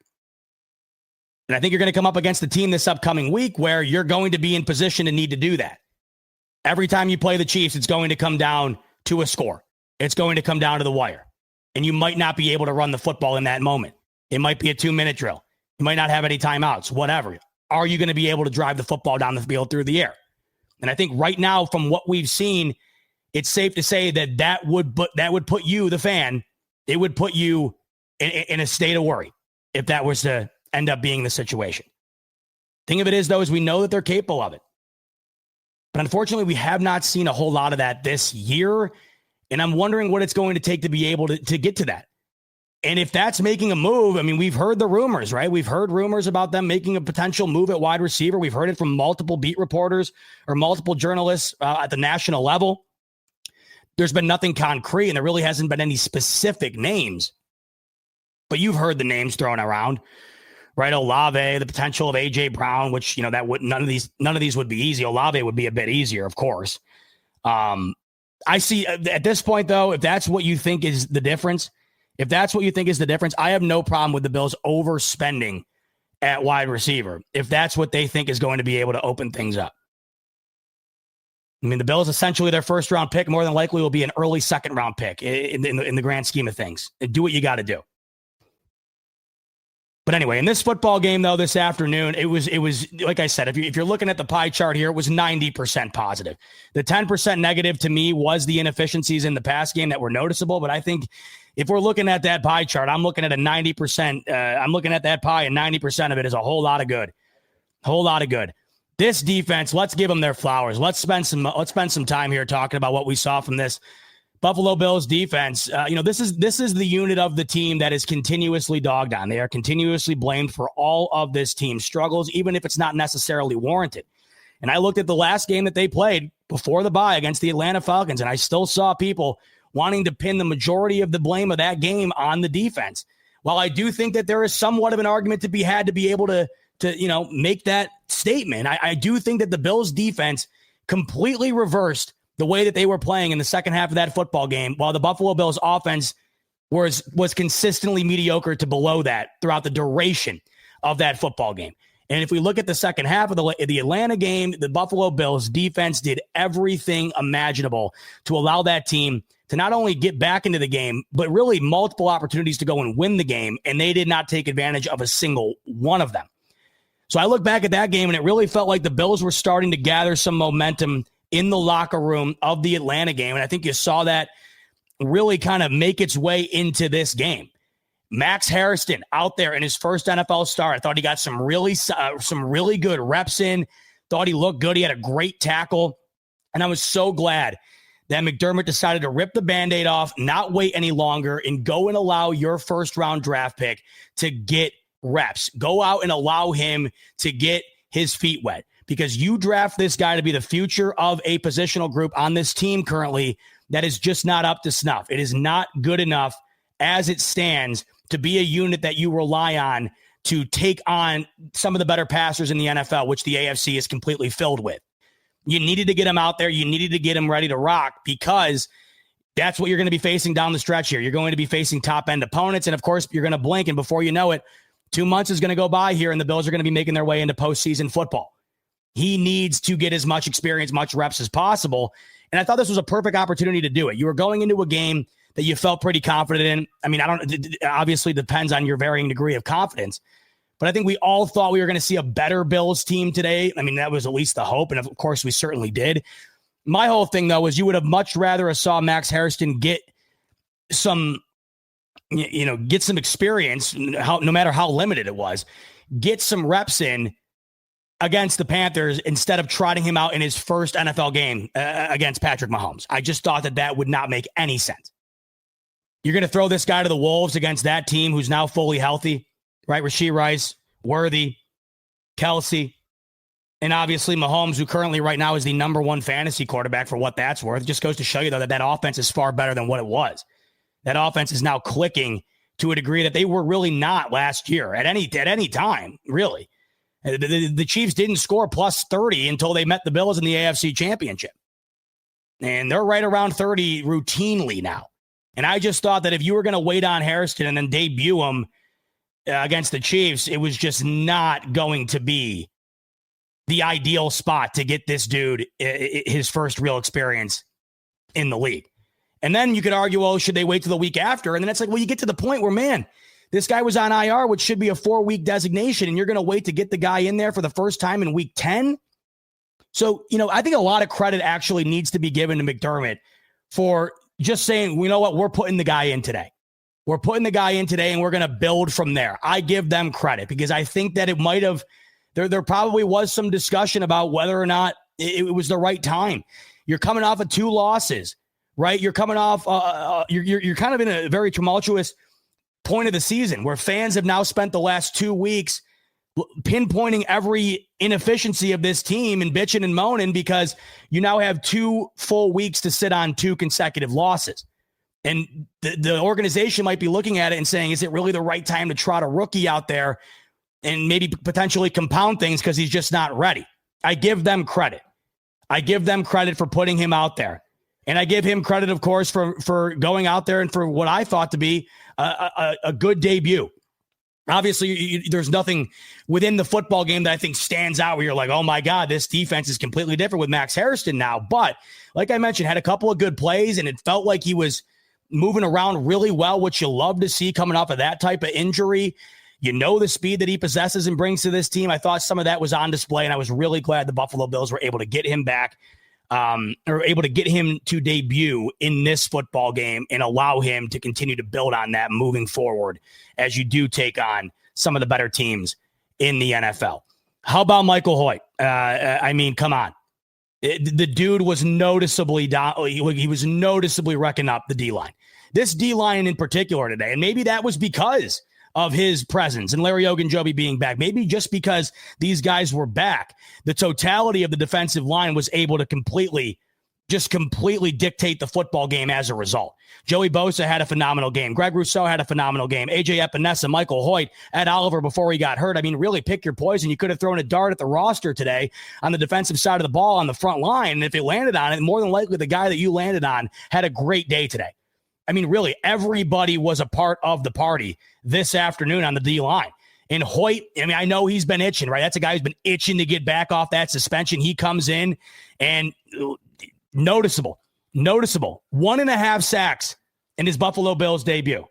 And I think you're going to come up against the team this upcoming week where you're going to be in position to need to do that. Every time you play the Chiefs, it's going to come down to a score. It's going to come down to the wire. And you might not be able to run the football in that moment. It might be a 2-minute drill. You might not have any timeouts, whatever. Are you going to be able to drive the football down the field through the air? And I think right now, from what we've seen, it's safe to say that would put you, the fan, it would put you in a state of worry if that was to end up being the situation. Thing of it is, though, is we know that they're capable of it. But unfortunately, we have not seen a whole lot of that this year. And I'm wondering what it's going to take to be able to get to that. And if that's making a move, I mean, we've heard the rumors, right? We've heard rumors about them making a potential move at wide receiver. We've heard it from multiple beat reporters or multiple journalists at the national level. There's been nothing concrete, and there really hasn't been any specific names. But you've heard the names thrown around, right? Olave, the potential of A.J. Brown, which, that would none of these would be easy. Olave would be a bit easier, of course. I see at this point, though, if that's what you think is the difference, I have no problem with the Bills overspending at wide receiver if that's what they think is going to be able to open things up. I mean, the Bills, essentially their first round pick more than likely will be an early second round pick in the grand scheme of things. Do what you got to do. But anyway, in this football game, though, this afternoon, it was like I said, if you're looking at the pie chart here, it was 90% positive. The 10% negative to me was the inefficiencies in the pass game that were noticeable. But I think if we're looking at that pie chart, I'm looking at a 90%. I'm looking at that pie, and 90% of it is a whole lot of good. This defense, let's give them their flowers. Let's spend some time here talking about what we saw from this Buffalo Bills defense. This is the unit of the team that is continuously dogged on. They are continuously blamed for all of this team's struggles, even if it's not necessarily warranted. And I looked at the last game that they played before the bye against the Atlanta Falcons, and I still saw people wanting to pin the majority of the blame of that game on the defense. While I do think that there is somewhat of an argument to be had to be able to make that statement, I do think that the Bills defense completely reversed the way that they were playing in the second half of that football game, while the Buffalo Bills offense was consistently mediocre to below that throughout the duration of that football game. And if we look at the second half of the Atlanta game, the Buffalo Bills defense did everything imaginable to allow that team to not only get back into the game, but really multiple opportunities to go and win the game. And they did not take advantage of a single one of them. So I look back at that game, and it really felt like the Bills were starting to gather some momentum in the locker room of the Atlanta game. And I think you saw that really kind of make its way into this game. Max Harrison out there in his first NFL start. I thought he got some really good reps in. Thought he looked good. He had a great tackle. And I was so glad that McDermott decided to rip the Band-Aid off, not wait any longer, and go and allow your first-round draft pick to get reps. Go out and allow him to get his feet wet, because you draft this guy to be the future of a positional group on this team currently that is just not up to snuff. It is not good enough as it stands to be a unit that you rely on to take on some of the better passers in the NFL, which the AFC is completely filled with. You needed to get him out there. You needed to get him ready to rock, because that's what you're going to be facing down the stretch here. You're going to be facing top-end opponents, and of course, you're going to blink, and before you know it, 2 months is going to go by here, and the Bills are going to be making their way into postseason football. He needs to get as much experience, much reps as possible. And I thought this was a perfect opportunity to do it. You were going into a game that you felt pretty confident in. I mean, it obviously depends on your varying degree of confidence, but I think we all thought we were going to see a better Bills team today. I mean, that was at least the hope. And of course we certainly did. My whole thing though, was you would have much rather saw Max Harrison get some experience, no matter how limited it was, get some reps in against the Panthers instead of trotting him out in his first NFL game against Patrick Mahomes. I just thought that would not make any sense. You're going to throw this guy to the Wolves against that team who's now fully healthy, right? Rashee Rice, Worthy, Kelsey, and obviously Mahomes, who currently right now is the number one fantasy quarterback for what that's worth. It just goes to show you, though, that offense is far better than what it was. That offense is now clicking to a degree that they were really not last year at any time, really. The Chiefs didn't score plus 30 until they met the Bills in the AFC Championship. And they're right around 30 routinely now. And I just thought that if you were going to wait on Harrison and then debut him against the Chiefs, it was just not going to be the ideal spot to get this dude his first real experience in the league. And then you could argue, well, should they wait till the week after? And then it's like, well, you get to the point where, man, this guy was on IR, which should be a 4-week designation, and you're going to wait to get the guy in there for the first time in week 10? So, I think a lot of credit actually needs to be given to McDermott for just saying, you know what, we're putting the guy in today. We're putting the guy in today, and we're going to build from there. I give them credit, because I think that it might have, there probably was some discussion about whether or not it was the right time. You're coming off of 2 losses, right? You're coming off, you're kind of in a very tumultuous point of the season where fans have now spent the last 2 weeks pinpointing every inefficiency of this team and bitching and moaning because you now have 2 full weeks to sit on 2 consecutive losses. And the organization might be looking at it and saying, is it really the right time to trot a rookie out there and maybe potentially compound things because he's just not ready? I give them credit. I give them credit for putting him out there. And I give him credit, of course, for going out there and for what I thought to be a good debut. Obviously, there's nothing within the football game that I think stands out where you're like, oh, my God, this defense is completely different with Max Harrison now. But like I mentioned, had a couple of good plays, and it felt like he was moving around really well, which you love to see coming off of that type of injury. You know the speed that he possesses and brings to this team. I thought some of that was on display, and I was really glad the Buffalo Bills were able to get him back, or able to get him to debut in this football game and allow him to continue to build on that moving forward as you do take on some of the better teams in the NFL. How about Michael Hoyt? I mean, come on. The dude was noticeably he was noticeably wrecking up the D-line. This D-line in particular today, and maybe that was because of his presence and Larry Ogunjobi being back. Maybe just because these guys were back, the totality of the defensive line was able to completely dictate the football game as a result. Joey Bosa had a phenomenal game. Greg Rousseau had a phenomenal game. AJ Epinesa, Michael Hoyt, Ed Oliver before he got hurt. I mean, really pick your poison. You could have thrown a dart at the roster today on the defensive side of the ball on the front line. And if it landed on it, more than likely the guy that you landed on had a great day today. I mean, really, everybody was a part of the party this afternoon on the D-line. And Hoyt, I mean, I know he's been itching, right? That's a guy who's been itching to get back off that suspension. He comes in and noticeable, 1.5 sacks in his Buffalo Bills debut,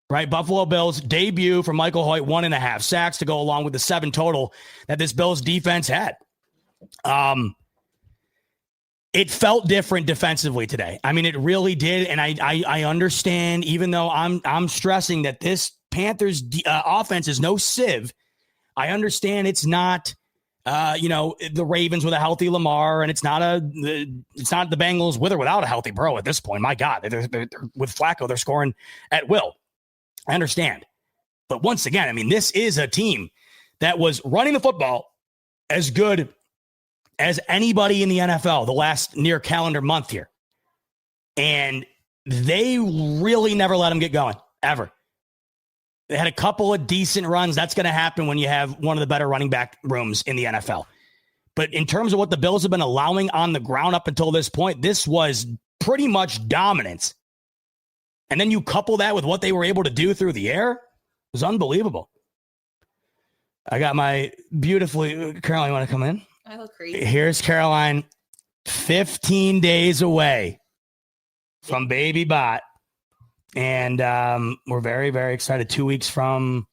right? Buffalo Bills debut for Michael Hoyt, 1.5 sacks to go along with the 7 total that this Bills defense had. It felt different defensively today. I mean, it really did. And I understand, even though I'm stressing that this Panthers offense is no sieve. I understand it's not, the Ravens with a healthy Lamar, and it's not the Bengals with or without a healthy Burrow at this point. My God, they're with Flacco, they're scoring at will. I understand. But once again, I mean, this is a team that was running the football as good as anybody in the NFL the last near calendar month here. And they really never let them get going, ever. They had a couple of decent runs. That's going to happen when you have one of the better running back rooms in the NFL. But in terms of what the Bills have been allowing on the ground up until this point, this was pretty much dominance. And then you couple that with what they were able to do through the air. It was unbelievable. I got my beautifully, Caroline, you want to come in? I look crazy. Here's Caroline, 15 days away from Baby Bot. And we're very, very excited. 2 weeks from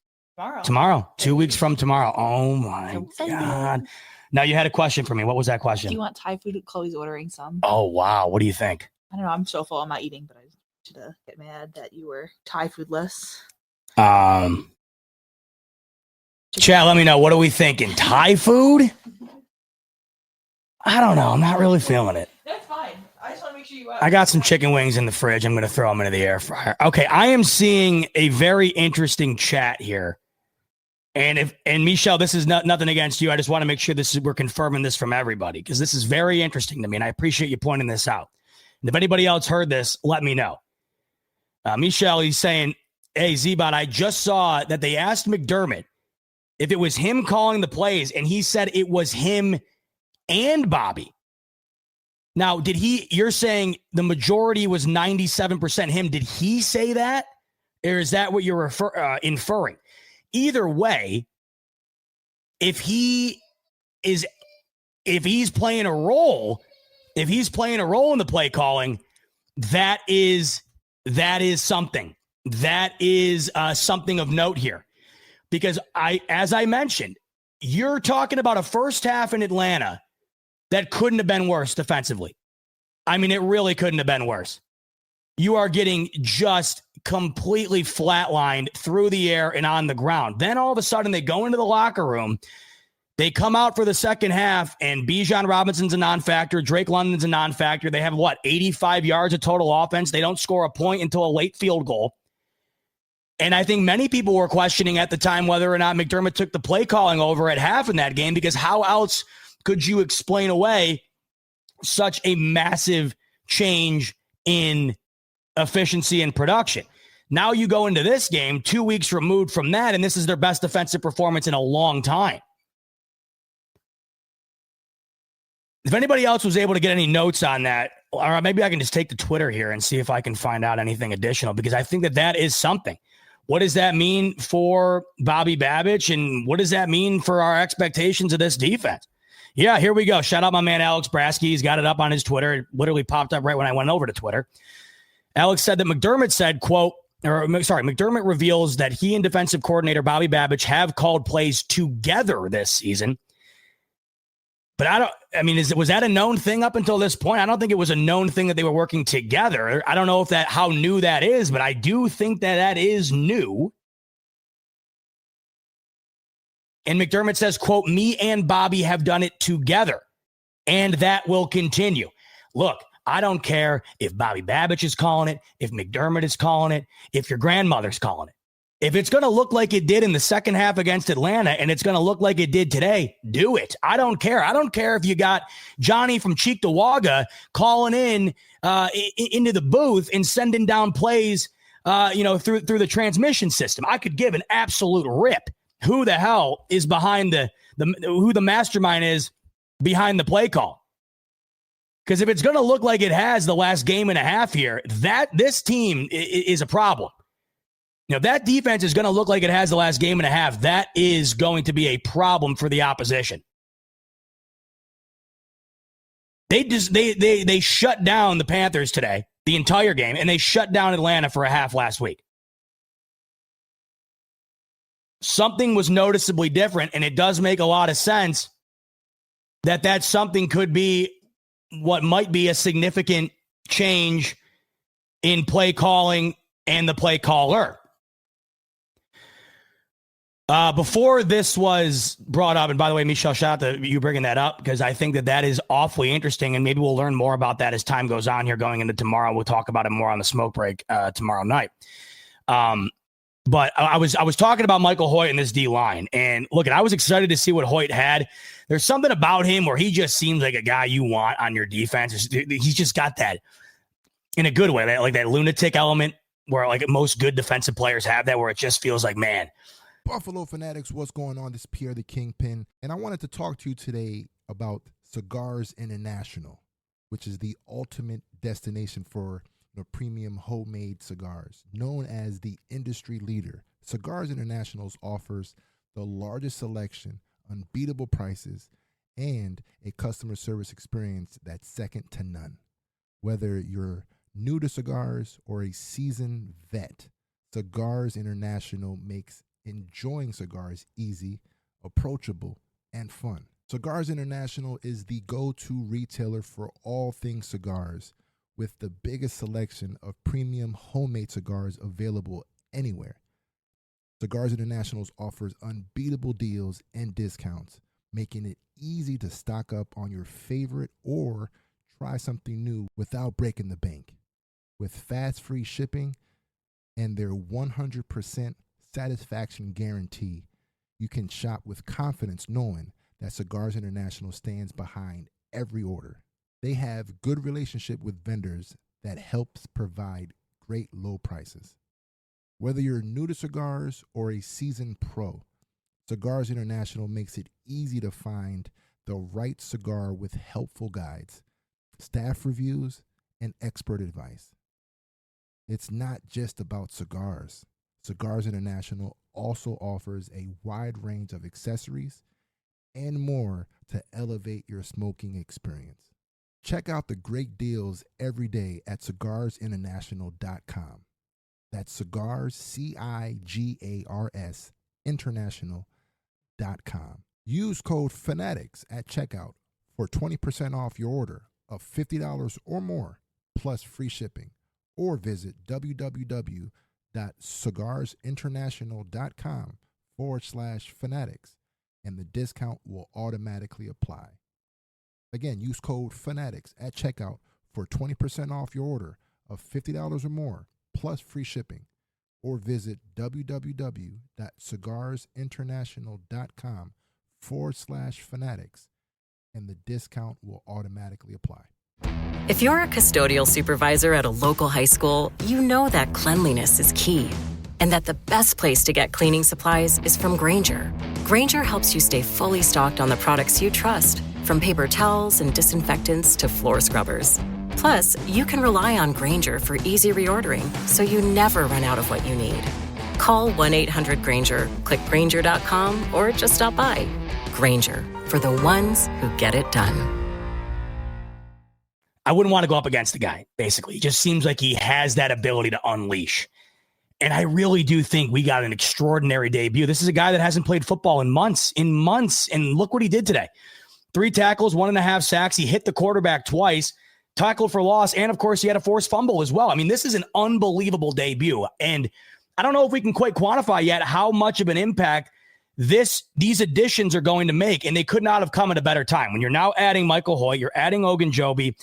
tomorrow. 2 weeks from tomorrow. Oh, my God. Now, you had a question for me. What was that question? Do you want Thai food? Chloe's ordering some. Oh, wow. What do you think? I don't know. I'm so full. I'm not eating, but I just want you to get mad that you were Thai foodless. Chat, let me know. What are we thinking? Thai food? I don't know. I'm not really feeling it. That's fine. I just want to make sure you I got some chicken wings in the fridge. I'm going to throw them into the air fryer. Okay, I am seeing a very interesting chat here. And Michelle, this is nothing against you. I just want to make sure we're confirming this from everybody because this is very interesting to me, and I appreciate you pointing this out. And if anybody else heard this, let me know. Michelle, he's saying, hey, Z-Bot, I just saw that they asked McDermott if it was him calling the plays, and he said it was him and Bobby. Now, you're saying the majority was 97% him. Did he say that? Or is that what you're inferring? Either way, if he's playing a role in the play calling, that is something. That is something of note here. Because as I mentioned, you're talking about a first half in Atlanta that couldn't have been worse defensively. I mean, it really couldn't have been worse. You are getting just completely flatlined through the air and on the ground. Then all of a sudden they go into the locker room They come out for the second half, and Bijan Robinson's a non-factor. Drake London's a non-factor. They have, 85 yards of total offense. They don't score a point until a late field goal. And I think many people were questioning at the time whether or not McDermott took the play calling over at half in that game, because how else could you explain away such a massive change in efficiency and production? Now you go into this game 2 weeks removed from that, and this is their best defensive performance in a long time. If anybody else was able to get any notes on that, or maybe I can just take to Twitter here and see if I can find out anything additional, because I think that is something. What does that mean for Bobby Babich, and what does that mean for our expectations of this defense? Yeah, here we go. Shout out my man Alex Brasky. He's got it up on his Twitter. It literally popped up right when I went over to Twitter. Alex said that McDermott said, McDermott reveals that he and defensive coordinator Bobby Babich have called plays together this season. But was that a known thing up until this point? I don't think it was a known thing that they were working together. I don't know how new that is, but I do think that is new. And McDermott says, quote, "Me and Bobby have done it together, and that will continue." Look, I don't care if Bobby Babich is calling it, if McDermott is calling it, if your grandmother's calling it. If it's going to look like it did in the second half against Atlanta, and it's going to look like it did today, do it. I don't care. I don't care if you got Johnny from Cheektowaga calling in into the booth and sending down plays, through the transmission system. I could give an absolute rip who the hell is behind who the mastermind is behind the play call. Because if it's going to look like it has the last game and a half here, this team is a problem. That defense is going to look like it has the last game and a half. That is going to be a problem for the opposition. They shut down the Panthers today, the entire game, and they shut down Atlanta for a half last week. Something was noticeably different, and it does make a lot of sense that something could be what might be a significant change in play calling and the play caller. Before this was brought up, and by the way, Michelle, shout out to you bringing that up, because I think that is awfully interesting, and maybe we'll learn more about that as time goes on here going into tomorrow. We'll talk about it more on the smoke break tomorrow night. But I was talking about Michael Hoyt in this D-line, and look, I was excited to see what Hoyt had. There's something about him where he just seems like a guy you want on your defense. He's just got that in a good way, that lunatic element where most good defensive players have that, where it just feels like, man. Buffalo Fanatics, what's going on? This is Pierre the Kingpin, and I wanted to talk to you today about Cigars International, which is the ultimate destination for premium homemade cigars. Known as the industry leader, Cigars International offers the largest selection, unbeatable prices, and a customer service experience that's second to none. Whether you're new to cigars or a seasoned vet, Cigars International makes enjoying cigars easy, approachable, and fun. Cigars International is the go-to retailer for all things cigars, with the biggest selection of premium homemade cigars available anywhere. Cigars International offers unbeatable deals and discounts, making it easy to stock up on your favorite or try something new without breaking the bank. With fast free shipping and their 100% satisfaction guarantee, you can shop with confidence knowing that Cigars International stands behind every order. They have good relationship with vendors that helps provide great low prices. Whether you're new to cigars or a seasoned pro, Cigars International makes it easy to find the right cigar with helpful guides, staff reviews, and expert advice. It's not just about cigars. Cigars International also offers a wide range of accessories and more to elevate your smoking experience. Check out the great deals every day at cigarsinternational.com. That's cigars, CIGARS, international.com. Use code FANATICS at checkout for 20% off your order of $50 or more, plus free shipping. Or visit www.cigarsinternational.com/fanatics and the discount will automatically apply. Again, use code FANATICS at checkout for 20% off your order of $50 or more, plus free shipping. Or visit www.cigarsinternational.com/fanatics, and the discount will automatically apply. If you're a custodial supervisor at a local high school, you know that cleanliness is key, and that the best place to get cleaning supplies is from Grainger. Grainger helps you stay fully stocked on the products you trust, from paper towels and disinfectants to floor scrubbers. Plus, you can rely on Grainger for easy reordering, so you never run out of what you need. Call 1-800-GRAINGER, click Grainger.com, or just stop by. Grainger, for the ones who get it done. I wouldn't want to go up against the guy, basically. He just seems like he has that ability to unleash. And I really do think we got an extraordinary debut. This is a guy that hasn't played football in months. And look what he did today. 3 tackles, 1.5 sacks. He hit the quarterback twice, tackled for loss, and of course he had a forced fumble as well. I mean, this is an unbelievable debut. And I don't know if we can quite quantify yet how much of an impact these additions are going to make. And they could not have come at a better time. When you're now adding Michael Hoyt, you're adding Ogunjobi,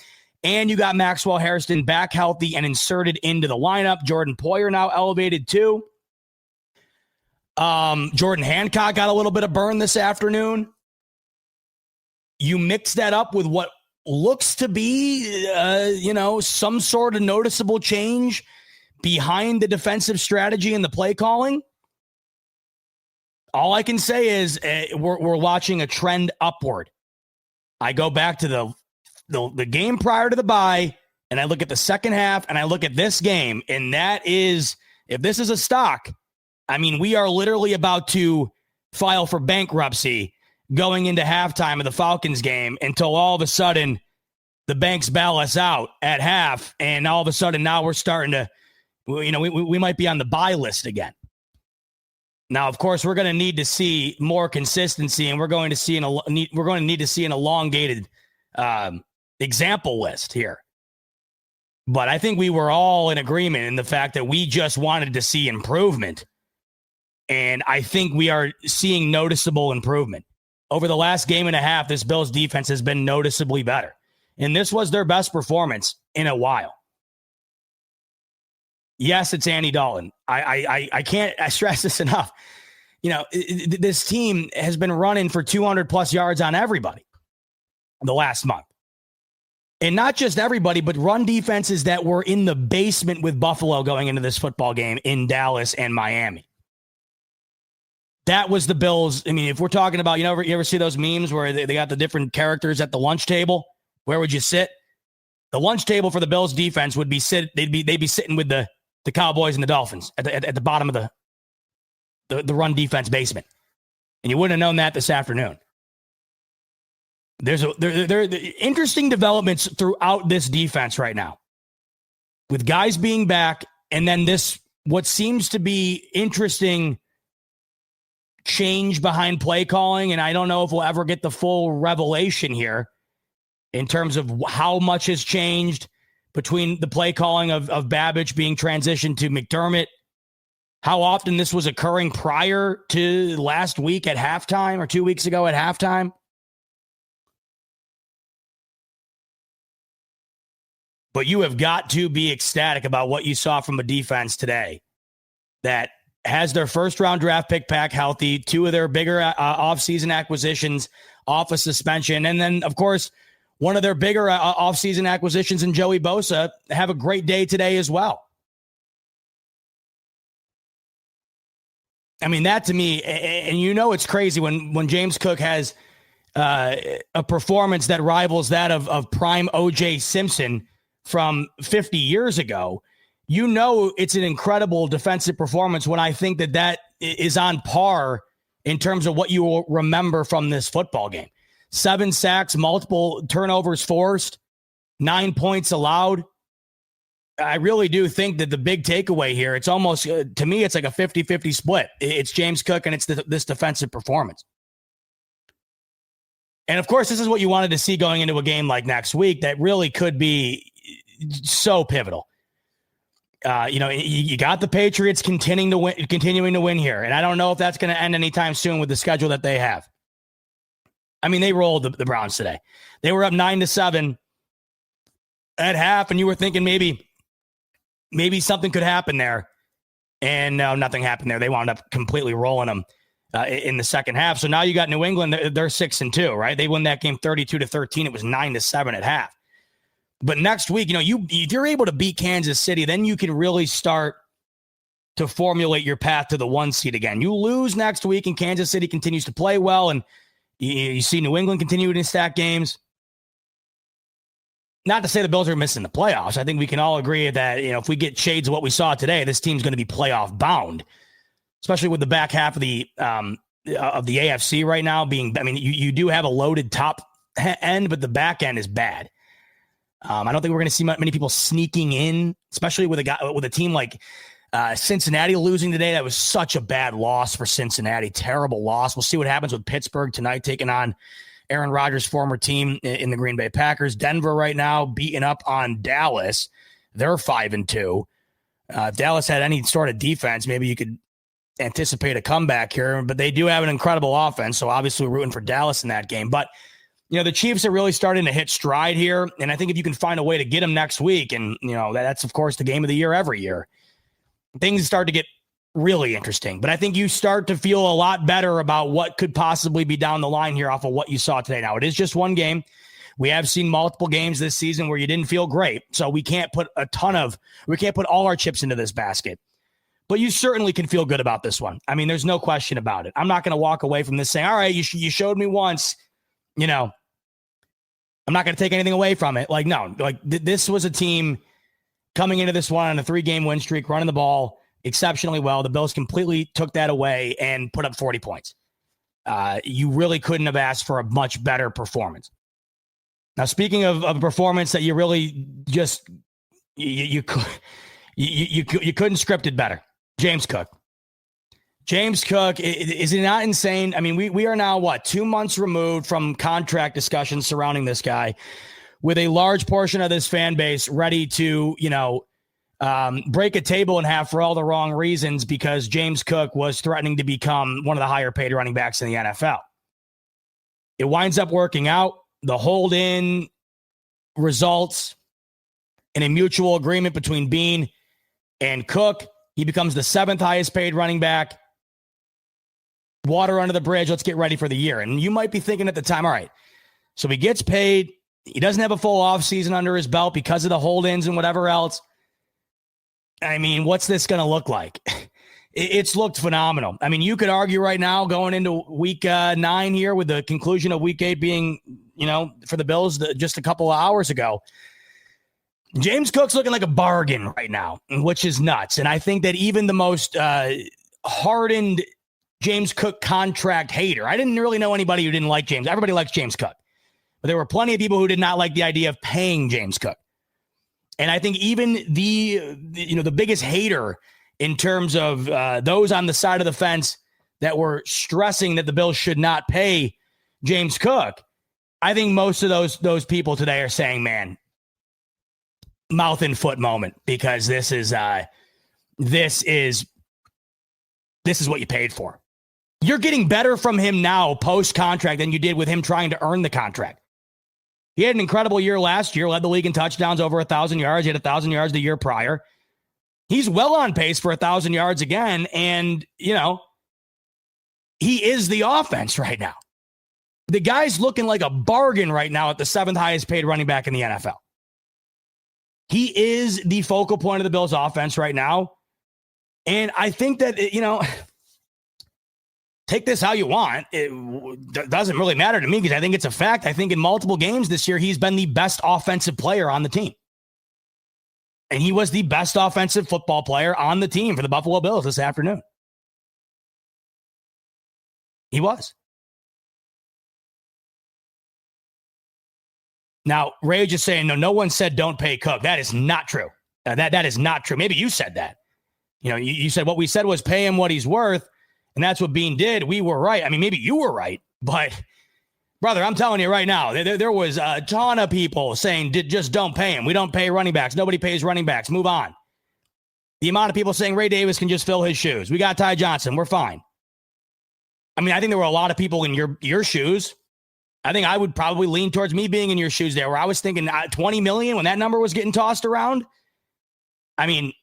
and you got Maxwell Hairston back healthy and inserted into the lineup. Jordan Poyer now elevated too. Jordan Hancock got a little bit of burn this afternoon. You mix that up with what looks to be, some sort of noticeable change behind the defensive strategy and the play calling. All I can say is we're watching a trend upward. I go back to the game prior to the bye, and I look at the second half, and I look at this game, and that is, if this is a stock, I mean, we are literally about to file for bankruptcy going into halftime of the Falcons game until all of a sudden the banks bail us out at half, and all of a sudden now we're starting to, we might be on the buy list again. Now, of course, we're going to need to see more consistency, and we're going to need to see an elongated example list here. But I think we were all in agreement in the fact that we just wanted to see improvement. And I think we are seeing noticeable improvement. Over the last game and a half, this Bills defense has been noticeably better. And this was their best performance in a while. Yes, it's Andy Dalton. I can't stress this enough. This team has been running for 200 plus yards on everybody the last month. And not just everybody, but run defenses that were in the basement with Buffalo going into this football game in Dallas and Miami. That was the Bills. I mean, if we're talking about, you ever see those memes where they got the different characters at the lunch table? Where would you sit? The lunch table for the Bills defense would be they'd be sitting with the Cowboys and the Dolphins at the bottom of the run defense basement. And you wouldn't have known that this afternoon. There are interesting developments throughout this defense right now, with guys being back, and then what seems to be interesting change behind play calling. And I don't know if we'll ever get the full revelation here in terms of how much has changed between the play calling of Babbage being transitioned to McDermott, how often this was occurring prior to last week at halftime or 2 weeks ago at halftime. But you have got to be ecstatic about what you saw from a defense today that has their first-round draft pick back healthy, 2 of their bigger offseason acquisitions off a suspension, and then, of course, one of their bigger offseason acquisitions in Joey Bosa have a great day today as well. I mean, that to me, and it's crazy when James Cook has a performance that rivals that of prime O.J. Simpson from 50 years ago. It's an incredible defensive performance when I think that is on par in terms of what you will remember from this football game. 7 sacks, multiple turnovers forced, 9 points allowed. I really do think that the big takeaway here, it's almost, to me, it's like a 50-50 split. It's James Cook and it's this defensive performance. And of course, this is what you wanted to see going into a game like next week that really could be so pivotal. You got the Patriots continuing to win here. And I don't know if that's going to end anytime soon with the schedule that they have. I mean, they rolled the Browns today. They were up 9-7 at half, and you were thinking maybe something could happen there. And no, nothing happened there. They wound up completely rolling them in the second half. So now you got New England. They're 6-2, right? They won that game 32-13. It was 9-7 at half. But next week, if you're able to beat Kansas City, then you can really start to formulate your path to the 1 seed again. You lose next week, and Kansas City continues to play well, and you see New England continuing to stack games. Not to say the Bills are missing the playoffs. I think we can all agree that, if we get shades of what we saw today, this team's going to be playoff bound, especially with the back half of the AFC right now being, you do have a loaded top end, but the back end is bad. I don't think we're going to see many people sneaking in, especially with a team like Cincinnati losing today. That was such a bad loss for Cincinnati. Terrible loss. We'll see what happens with Pittsburgh tonight, taking on Aaron Rodgers' former team in the Green Bay Packers. Denver right now beating up on Dallas. They're 5-2. If Dallas had any sort of defense, maybe you could anticipate a comeback here, but they do have an incredible offense. So obviously we're rooting for Dallas in that game. But, the Chiefs are really starting to hit stride here. And I think if you can find a way to get them next week, and, that's, of course, the game of the year every year, things start to get really interesting. But I think you start to feel a lot better about what could possibly be down the line here off of what you saw today. Now, it is just one game. We have seen multiple games this season where you didn't feel great. So we can't put all our chips into this basket. But you certainly can feel good about this one. I mean, there's no question about it. I'm not going to walk away from this saying, all right, you showed me once, I'm not going to take anything away from it. This was a team coming into this one on a 3-game win streak, running the ball exceptionally well. The Bills completely took that away and put up 40 points. You really couldn't have asked for a much better performance. Now, speaking of a performance that you really just you couldn't script it better. James Cook. Is it not insane? I mean, we are now 2 months removed from contract discussions surrounding this guy, with a large portion of this fan base ready to, break a table in half for all the wrong reasons because James Cook was threatening to become one of the higher paid running backs in the NFL. It winds up working out. The hold-in results in a mutual agreement between Bean and Cook. He becomes the 7th highest paid running back. Water under the bridge. Let's get ready for the year. And you might be thinking at the time, all right, so he gets paid. He doesn't have a full offseason under his belt because of the hold-ins and whatever else. I mean, what's this going to look like? It's looked phenomenal. I mean, you could argue right now going into week 9 here with the conclusion of week 8 being, for the Bills just a couple of hours ago. James Cook's looking like a bargain right now, which is nuts. And I think that even the most hardened James Cook contract hater, I didn't really know anybody who didn't like James. Everybody likes James Cook. But there were plenty of people who did not like the idea of paying James Cook. And I think even the biggest hater in terms of those on the side of the fence that were stressing that the Bills should not pay James Cook, I think most of those people today are saying, man, mouth and foot moment, because this is what you paid for. You're getting better from him now post-contract than you did with him trying to earn the contract. He had an incredible year last year, led the league in touchdowns, over 1,000 yards. He had 1,000 yards the year prior. He's well on pace for 1,000 yards again. And, he is the offense right now. The guy's looking like a bargain right now at the 7th highest paid running back in the NFL. He is the focal point of the Bills offense right now. And I think that, take this how you want. It doesn't really matter to me because I think it's a fact. I think in multiple games this year, he's been the best offensive player on the team. And he was the best offensive football player on the team for the Buffalo Bills this afternoon. He was. Now, Rage is saying, no one said don't pay Cook. That is not true. That is not true. Maybe you said that. You said what we said was pay him what he's worth. And that's what Bean did. We were right. I mean, maybe you were right, but brother, I'm telling you right now, there was a ton of people saying, just don't pay him. We don't pay running backs. Nobody pays running backs. Move on. The amount of people saying Ray Davis can just fill his shoes. We got Ty Johnson. We're fine. I mean, I think there were a lot of people in your shoes I think I would probably lean towards me being in your shoes there, where I was thinking 20 million when that number was getting tossed around. I mean,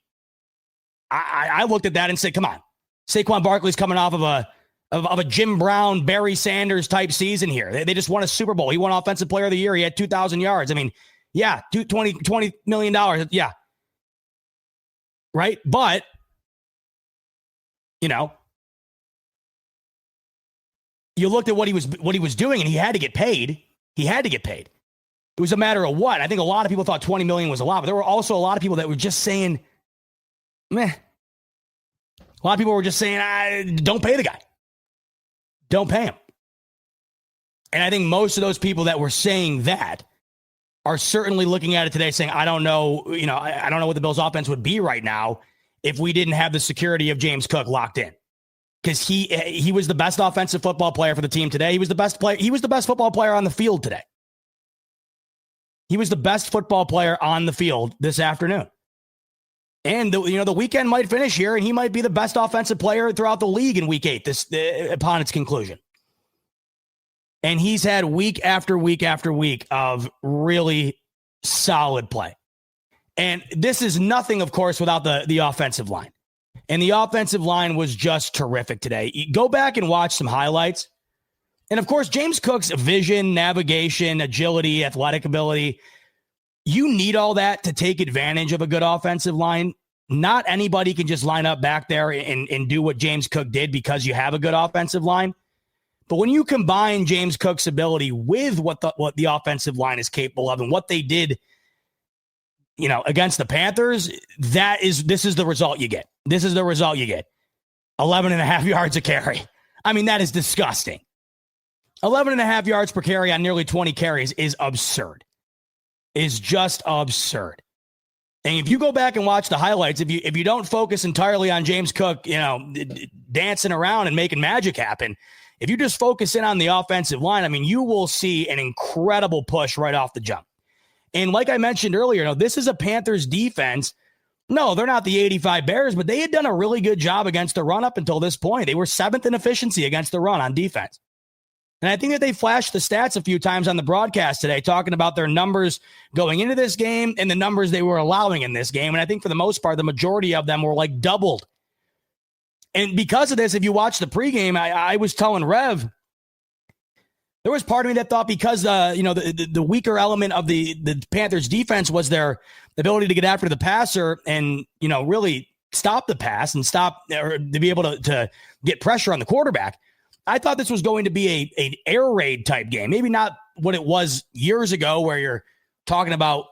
I looked at that and said, come on, Saquon Barkley's coming off of a Jim Brown, Barry Sanders type season here. They just won a Super Bowl. He won Offensive Player of the Year. He had 2,000 yards. I mean, yeah, $20 million. Yeah. Right. But, you know, you looked at what he was doing, and he had to get paid. He had to get paid. It was a matter of what. I think a lot of people thought 20 million was a lot, but there were also a lot of people that were just saying, meh. A lot of people were just saying, don't pay the guy. Don't pay him. And I think most of those people that were saying that are certainly looking at it today saying, I don't know, I don't know what the Bills offense would be right now if we didn't have the security of James Cook locked in. Because he was the best offensive football player for the team today. He was the best player. He was the best football player on the field today. He was the best football player on the field this afternoon. And the weekend might finish here, and he might be the best offensive player throughout the league in Week 8 upon its conclusion. And he's had week after week after week of really solid play. And this is nothing, of course, without the offensive line. And the offensive line was just terrific today. You go back and watch some highlights. And, of course, James Cook's vision, navigation, agility, athletic ability, you need all that to take advantage of a good offensive line. Not anybody can just line up back there and do what James Cook did because you have a good offensive line. But when you combine James Cook's ability with what the offensive line is capable of and what they did, against the Panthers, this is the result you get. This is the result you get. 11.5 yards a carry. I mean, that is disgusting. 11.5 yards per carry on nearly 20 carries is absurd. Is just absurd. And if you go back and watch the highlights, if you don't focus entirely on James Cook, dancing around and making magic happen, if you just focus in on the offensive line, I mean, you will see an incredible push right off the jump. And like I mentioned earlier, this is a Panthers defense. No, they're not the 85 Bears, but they had done a really good job against the run up until this point. They were 7th in efficiency against the run on defense. And I think that they flashed the stats a few times on the broadcast today, talking about their numbers going into this game and the numbers they were allowing in this game. And I think for the most part, the majority of them were like doubled. And because of this, if you watch the pregame, I was telling Rev, there was part of me that thought because, the weaker element of the Panthers defense was their ability to get after the passer and, really stop the pass and or to be able to get pressure on the quarterback. I thought this was going to be an air raid type game. Maybe not what it was years ago where you're talking about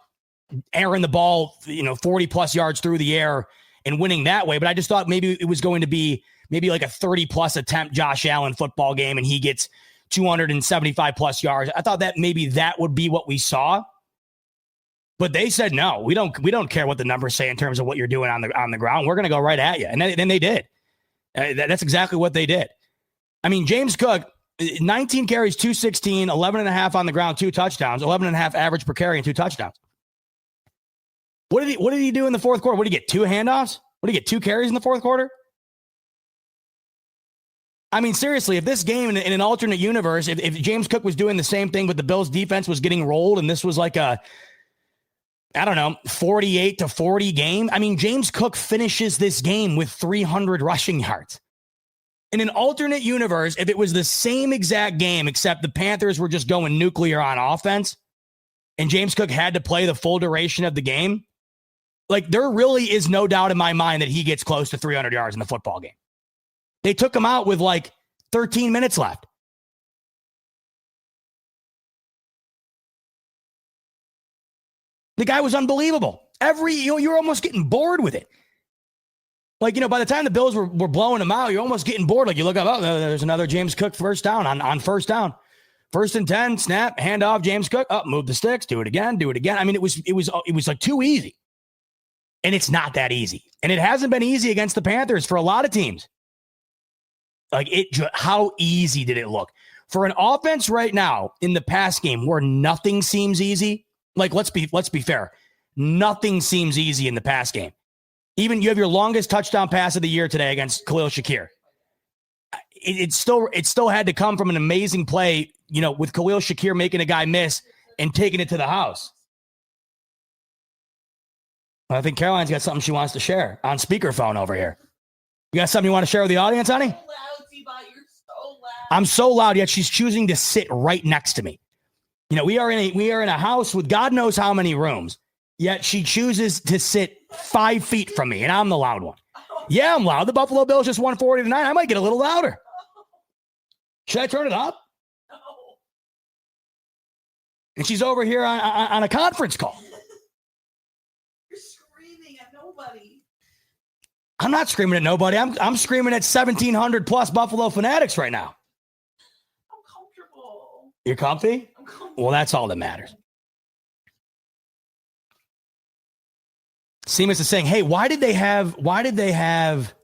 airing the ball, 40 plus yards through the air and winning that way. But I just thought maybe it was going to be maybe like a 30 plus attempt Josh Allen football game and he gets 275 plus yards. I thought that maybe that would be what we saw. But they said, no, we don't care what the numbers say in terms of what you're doing on the ground. We're going to go right at you. And then they did. That's exactly what they did. I mean, James Cook, 19 carries, 216, 11.5 on the ground, 2 touchdowns, 11.5 average per carry and 2 touchdowns. What did he do in the fourth quarter? What did he get? 2 handoffs? What did he get? 2 carries in the fourth quarter? I mean, seriously, if this game in an alternate universe, if James Cook was doing the same thing, but the Bills defense was getting rolled and this was like a, 48-40 game. I mean, James Cook finishes this game with 300 rushing yards. In an alternate universe, if it was the same exact game, except the Panthers were just going nuclear on offense and James Cook had to play the full duration of the game, like there really is no doubt in my mind that he gets close to 300 yards in the football game. They took him out with like 13 minutes left. The guy was unbelievable. You're almost getting bored with it. Like, by the time the Bills were blowing him out, you're almost getting bored. Like you look up, oh, there's another James Cook first down on first down. 1st and 10, snap, hand off, James Cook, move the sticks, do it again. I mean, it was like too easy. And it's not that easy. And it hasn't been easy against the Panthers for a lot of teams. Like how easy did it look? For an offense right now in the pass game where nothing seems easy, like let's be fair. Nothing seems easy in the pass game. Even you have your longest touchdown pass of the year today against Khalil Shakir. It still had to come from an amazing play with Khalil Shakir making a guy miss and taking it to the house. I think Caroline's got something she wants to share on speakerphone over here. You got something you want to share with the audience, honey? I'm so loud, yet she's choosing to sit right next to me. We are in a house with God knows how many rooms, yet she chooses to sit 5 feet from me, and I'm the loud one. Yeah, I'm loud. The Buffalo Bills just won 40-9. I might get a little louder. Should I turn it up? No. And she's over here on a conference call. You're screaming at nobody. I'm not screaming at nobody. I'm screaming at 1,700 plus Buffalo Fanatics right now. I'm comfortable. You're comfy? I'm comfortable. Well, that's all that matters. Seamus is saying, hey, why did they have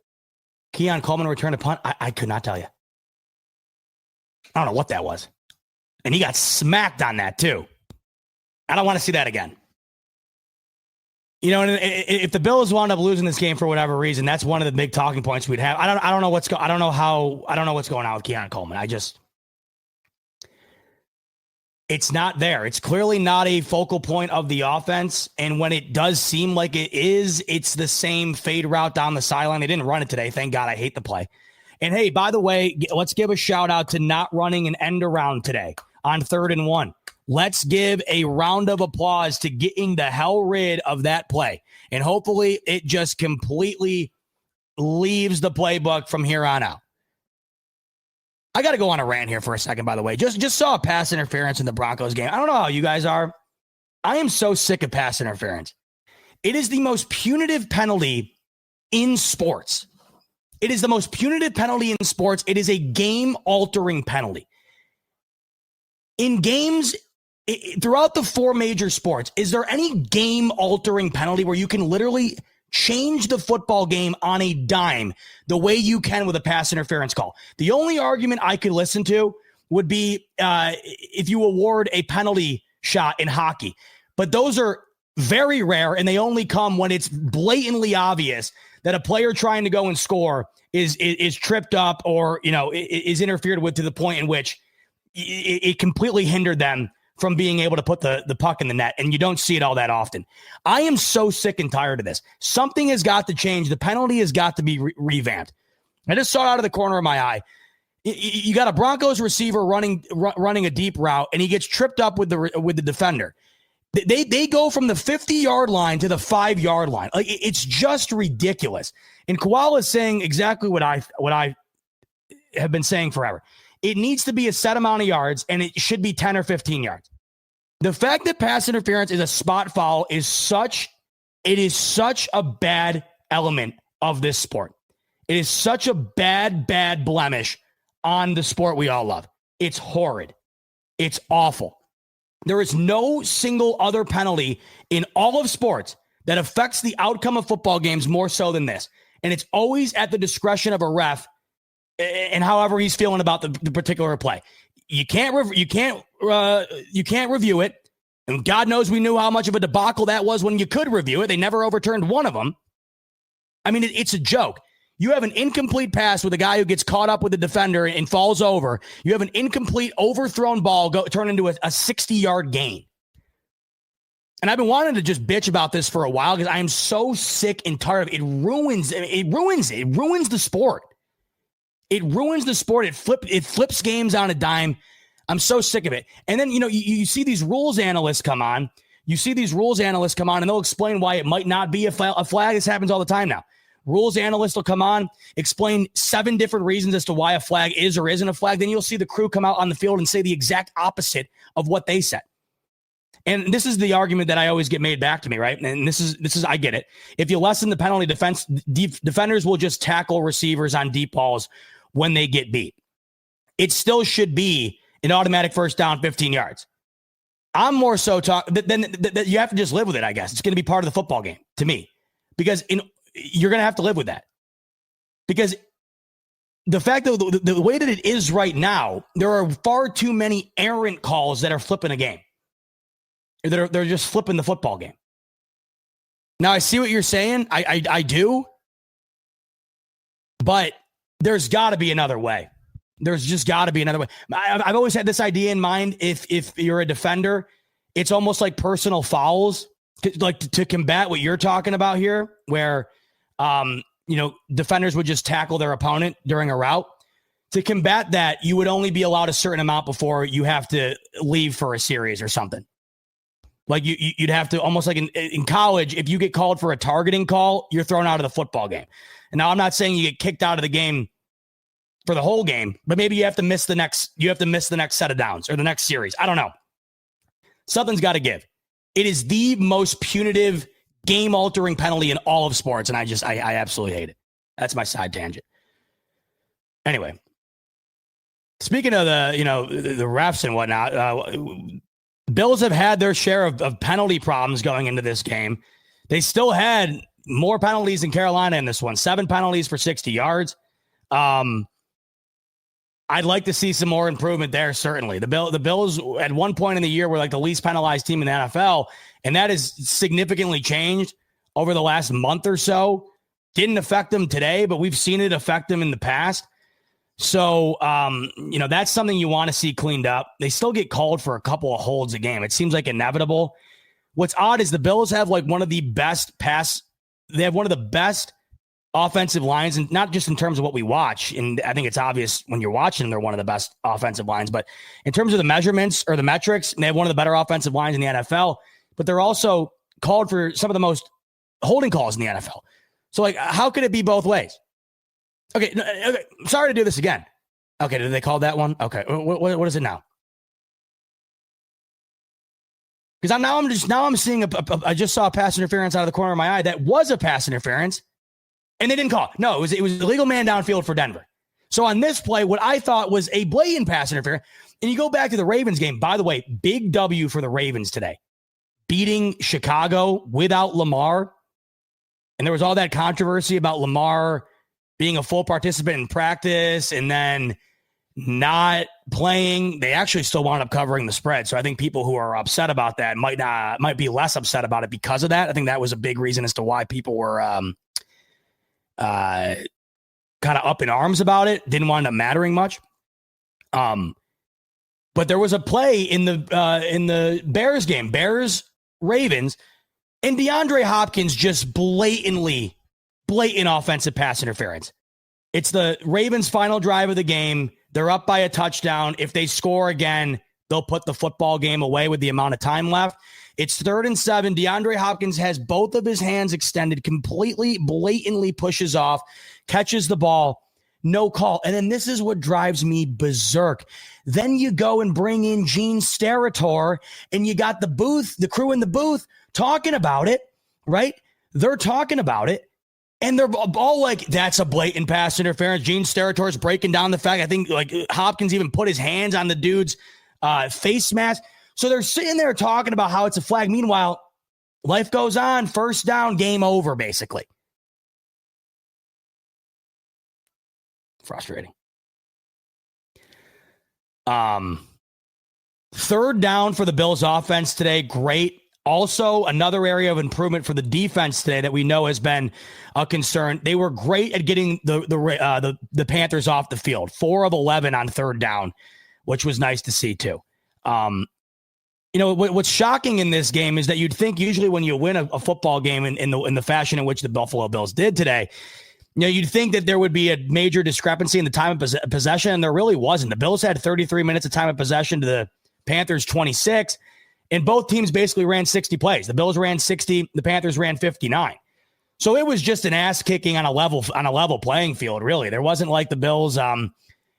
Keon Coleman return a punt? I could not tell you. I don't know what that was. And he got smacked on that too. I don't want to see that again. And if the Bills wound up losing this game for whatever reason, that's one of the big talking points we'd have. I don't know what's going on with Keon Coleman. It's not there. It's clearly not a focal point of the offense. And when it does seem like it is, it's the same fade route down the sideline. They didn't run it today. Thank God. I hate the play. And hey, by the way, let's give a shout out to not running an end around today on 3rd and 1. Let's give a round of applause to getting the hell rid of that play. And hopefully it just completely leaves the playbook from here on out. I got to go on a rant here for a second, by the way. Just saw a pass interference in the Broncos game. I don't know how you guys are. I am so sick of pass interference. It is the most punitive penalty in sports. It is the most punitive penalty in sports. It is a game-altering penalty. In games, throughout the 4 major sports, is there any game-altering penalty where you can literally change the football game on a dime the way you can with a pass interference call? The only argument I could listen to would be if you award a penalty shot in hockey. But those are very rare, and they only come when it's blatantly obvious that a player trying to go and score is tripped up or is interfered with to the point in which it completely hindered them from being able to put the puck in the net, and you don't see it all that often. I am so sick and tired of this. Something has got to change. The penalty has got to be revamped. I just saw it out of the corner of my eye. You got a Broncos receiver running a deep route, and he gets tripped up with the defender. They go from the 50-yard line to the 5-yard line. Like, it's just ridiculous. And Koala is saying exactly what I have been saying forever. It needs to be a set amount of yards, and it should be 10 or 15 yards. The fact that pass interference is a spot foul is such a bad element of this sport. It is such a bad blemish on the sport we all love. It's horrid. It's awful. There is no single other penalty in all of sports that affects the outcome of football games more so than this. And it's always at the discretion of a ref and however he's feeling about the particular play. You can't review it. And God knows we knew how much of a debacle that was when you could review it. They never overturned one of them. I mean, it's a joke. You have an incomplete pass with a guy who gets caught up with the defender and falls over. You have an incomplete overthrown ball turn into a 60-yard gain. And I've been wanting to just bitch about this for a while because I am so sick and tired of it. It ruins the sport. It ruins the sport. It flips games on a dime. I'm so sick of it. And then, you see these rules analysts come on. And they'll explain why it might not be a flag. This happens all the time now. Rules analysts will come on, explain 7 different reasons as to why a flag is or isn't a flag. Then you'll see the crew come out on the field and say the exact opposite of what they said. And this is the argument that I always get made back to me, right? And this is I get it. If you lessen the penalty, defenders will just tackle receivers on deep balls when they get beat. It still should be an automatic first down, 15 yards. I'm more so then you have to just live with it, I guess. It's going to be part of the football game to me, because you're going to have to live with that. Because the fact that the way that it is right now, there are far too many errant calls that are flipping a game. They're just flipping the football game. Now, I see what you're saying. I do. But there's got to be another way. There's just got to be another way. I've always had this idea in mind. If you're a defender, it's almost like personal fouls, like to combat what you're talking about here, where, defenders would just tackle their opponent during a route. To combat that, you would only be allowed a certain amount before you have to leave for a series or something. Like you'd have to, almost like in college, if you get called for a targeting call, you're thrown out of the football game. And now I'm not saying you get kicked out of the game for the whole game, but maybe you have to miss the next set of downs or the next series. I don't know. Something's got to give. It is the most punitive, game-altering penalty in all of sports, and I absolutely hate it. That's my side tangent. Anyway, speaking of the refs and whatnot, Bills have had their share of penalty problems going into this game. They still had more penalties than Carolina in this one. 7 penalties for 60 yards. I'd like to see some more improvement there, certainly. The Bills, at one point in the year, were like the least penalized team in the NFL, and that has significantly changed over the last month or so. Didn't affect them today, but we've seen it affect them in the past. So, that's something you want to see cleaned up. They still get called for a couple of holds a game. It seems like inevitable. What's odd is the Bills have like one of the best offensive lines, and not just in terms of what we watch. And I think it's obvious when you're watching them, they're one of the best offensive lines, but in terms of the measurements or the metrics, they have one of the better offensive lines in the NFL, but they're also called for some of the most holding calls in the NFL. So like, how could it be both ways? Okay. Sorry to do this again. Okay. Did they call that one? Okay. What is it now? Because I'm seeing I just saw a pass interference out of the corner of my eye. That was a pass interference. And they didn't call it. No, it was a legal man downfield for Denver. So on this play, what I thought was a blatant pass interference. And you go back to the Ravens game. By the way, big W for the Ravens today. Beating Chicago without Lamar. And there was all that controversy about Lamar being a full participant in practice and then not playing. They actually still wound up covering the spread. So I think people who are upset about that might be less upset about it because of that. I think that was a big reason as to why people were kind of up in arms about it. Didn't wind up mattering much. But there was a play in the Bears game, Bears Ravens, and DeAndre Hopkins just blatant offensive pass interference. It's the Ravens' final drive of the game. They're up by a touchdown. If they score again, they'll put the football game away with the amount of time left. It's 3rd and 7. DeAndre Hopkins has both of his hands extended, completely, blatantly pushes off, catches the ball, no call. And then this is what drives me berserk. Then you go and bring in Gene Steratore, and you got the crew in the booth talking about it, right? They're talking about it, and they're all like, that's a blatant pass interference. Gene Steratore's breaking down the fact. I think like Hopkins even put his hands on the dude's face mask. So they're sitting there talking about how it's a flag. Meanwhile, life goes on. First down, game over, basically. Frustrating. 3rd down for the Bills offense today. Great. Also, another area of improvement for the defense today that we know has been a concern. They were great at getting the Panthers off the field. 4 of 11 on 3rd down, which was nice to see too. What's shocking in this game is that you'd think usually when you win a football game in the fashion in which the Buffalo Bills did today, you'd think that there would be a major discrepancy in the time of possession, and there really wasn't. The Bills had 33 minutes of time of possession to the Panthers 26, and both teams basically ran 60 plays. The Bills ran 60, the Panthers ran 59. So it was just an ass kicking on a level playing field, really. There wasn't like the Bills, ran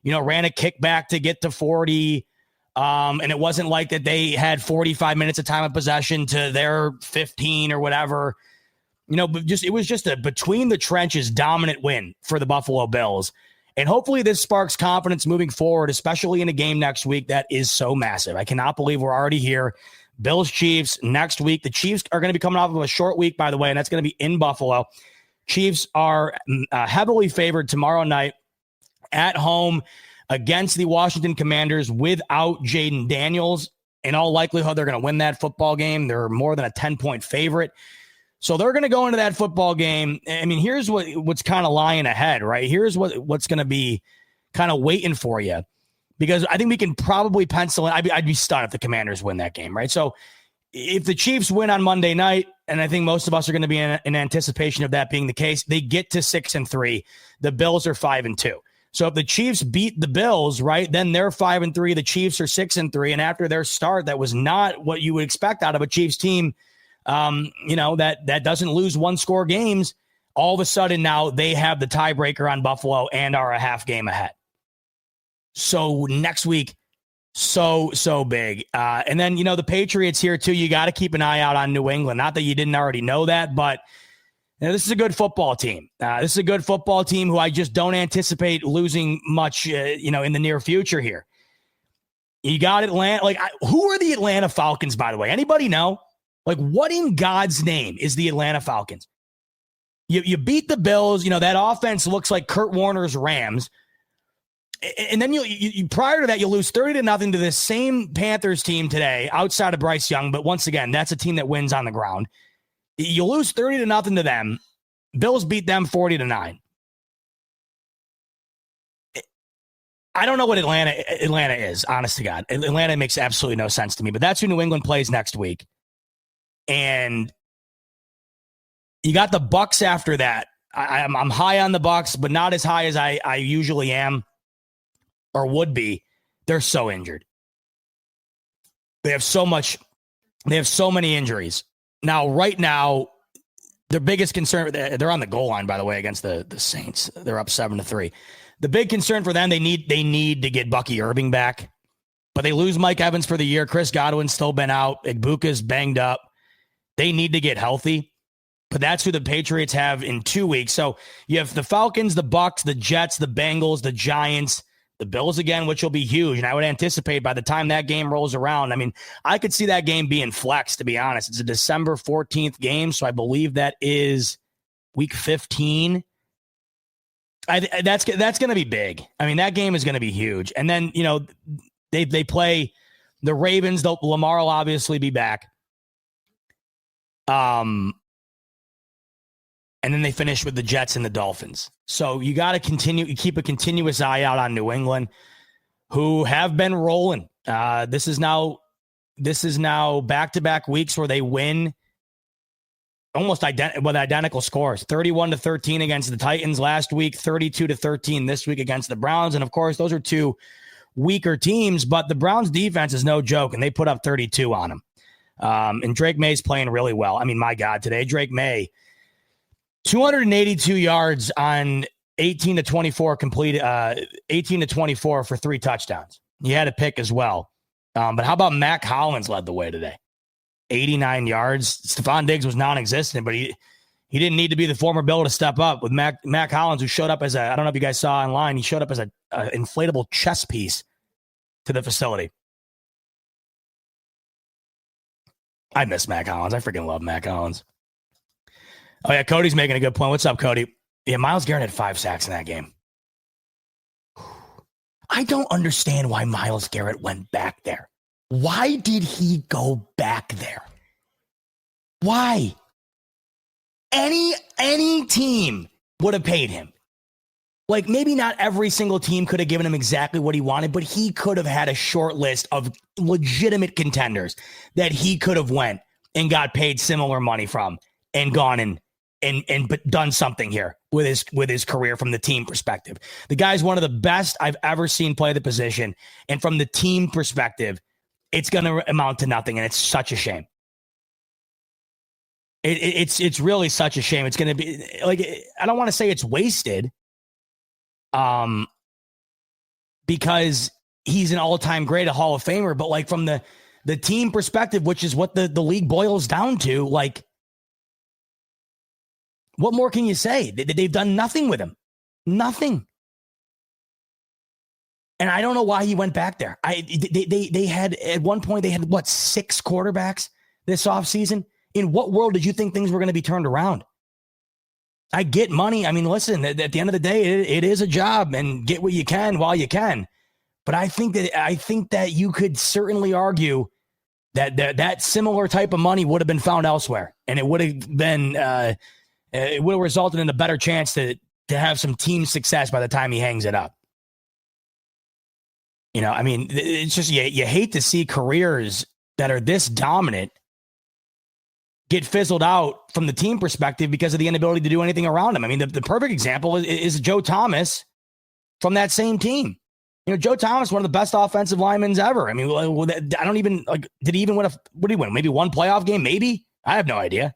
a kickback to get to 40. And it wasn't like that they had 45 minutes of time of possession to their 15 or whatever, but it was just a between the trenches dominant win for the Buffalo Bills. And hopefully this sparks confidence moving forward, especially in a game next week that is so massive. I cannot believe we're already here. Bills Chiefs next week. The Chiefs are going to be coming off of a short week, by the way, and that's going to be in Buffalo. Chiefs are heavily favored tomorrow night at home against the Washington Commanders without Jaden Daniels. In all likelihood, they're going to win that football game. They're more than a 10-point favorite. So they're going to go into that football game. I mean, here's what's kind of lying ahead, right? Here's what's going to be kind of waiting for you, because I think we can probably pencil in. I'd be stunned if the Commanders win that game, right? So if the Chiefs win on Monday night, and I think most of us are going to be in anticipation of that being the case, they get to 6-3. The Bills are 5-2. So if the Chiefs beat the Bills, right, then they're 5-3. The Chiefs are 6-3. And after their start, that was not what you would expect out of a Chiefs team, that doesn't lose one-score games. All of a sudden now they have the tiebreaker on Buffalo and are a half game ahead. So next week, so big. And then, the Patriots here too, you got to keep an eye out on New England. Not that you didn't already know that, but this is a good football team. This is a good football team who I just don't anticipate losing much, in the near future here. You got Atlanta. Who are the Atlanta Falcons, by the way? Anybody know? What in God's name is the Atlanta Falcons? You beat the Bills. That offense looks like Kurt Warner's Rams. And then you prior to that, you lose 30-0 to this same Panthers team today outside of Bryce Young. But once again, that's a team that wins on the ground. You lose 30-0 to them. Bills beat them 40-9. I don't know what Atlanta is, honest to God. Atlanta makes absolutely no sense to me, but that's who New England plays next week. And you got the Bucs after that. I'm high on the Bucs, but not as high as I usually am or would be. They're so injured. They have so many injuries. Now, right now, their biggest concern, they're on the goal line, by the way, against the Saints. They're up 7-3. The big concern for them, they need to get Bucky Irving back, but they lose Mike Evans for the year. Chris Godwin's still been out. Igbuka's banged up. They need to get healthy, but that's who the Patriots have in 2 weeks. So you have the Falcons, the Bucs, the Jets, the Bengals, the Giants, the Bills again, which will be huge. And I would anticipate by the time that game rolls around, I could see that game being flexed, to be honest. It's a December 14th game, so I believe that is week 15. That's going to be big. That game is going to be huge. And then, they play the Ravens. Lamar will obviously be back. And then they finish with the Jets and the Dolphins. So you got to keep a continuous eye out on New England, who have been rolling. This is now back-to-back weeks where they win almost with identical scores. 31-13 against the Titans last week, 32-13 this week against the Browns. And of course, those are two weaker teams, but the Browns defense is no joke, and they put up 32 on them. And Drake May's playing really well. My God, today, Drake May, 282 yards on 18-24 complete, 18-24 for 3 touchdowns. He had a pick as well. But how about Mac Hollins led the way today? 89 yards. Stephon Diggs was non-existent, but he didn't need to be the former Bill to step up with Mac Hollins, who showed up as I don't know if you guys saw online, he showed up as a inflatable chess piece to the facility. I miss Mac Hollins. I freaking love Mac Hollins. Oh, yeah, Cody's making a good point. What's up, Cody? Yeah, Myles Garrett had 5 sacks in that game. I don't understand why Myles Garrett went back there. Why did he go back there? Why? Any team would have paid him. Maybe not every single team could have given him exactly what he wanted, but he could have had a short list of legitimate contenders that he could have went and got paid similar money from and gone and done something here with his career from the team perspective. The guy's one of the best I've ever seen play the position. And from the team perspective, it's going to amount to nothing. And it's such a shame. It's really such a shame. It's going to be I don't want to say it's wasted. Because he's an all-time great, a Hall of Famer, but from the team perspective, which is what the league boils down to, what more can you say? They've done nothing with him. Nothing. And I don't know why he went back there. They had, at one point, they had, 6 quarterbacks this offseason? In what world did you think things were going to be turned around? I get money. Listen, at the end of the day, it is a job, and get what you can while you can. But I think that you could certainly argue that similar type of money would have been found elsewhere, and it would have been it would have resulted in a better chance to have some team success by the time he hangs it up. I mean, it's just you hate to see careers that are this dominant get fizzled out from the team perspective because of the inability to do anything around them. I mean, the perfect example is Joe Thomas from that same team. Joe Thomas, one of the best offensive linemen ever. I mean, I don't even did he even win what did he win? Maybe one playoff game? Maybe? I have no idea.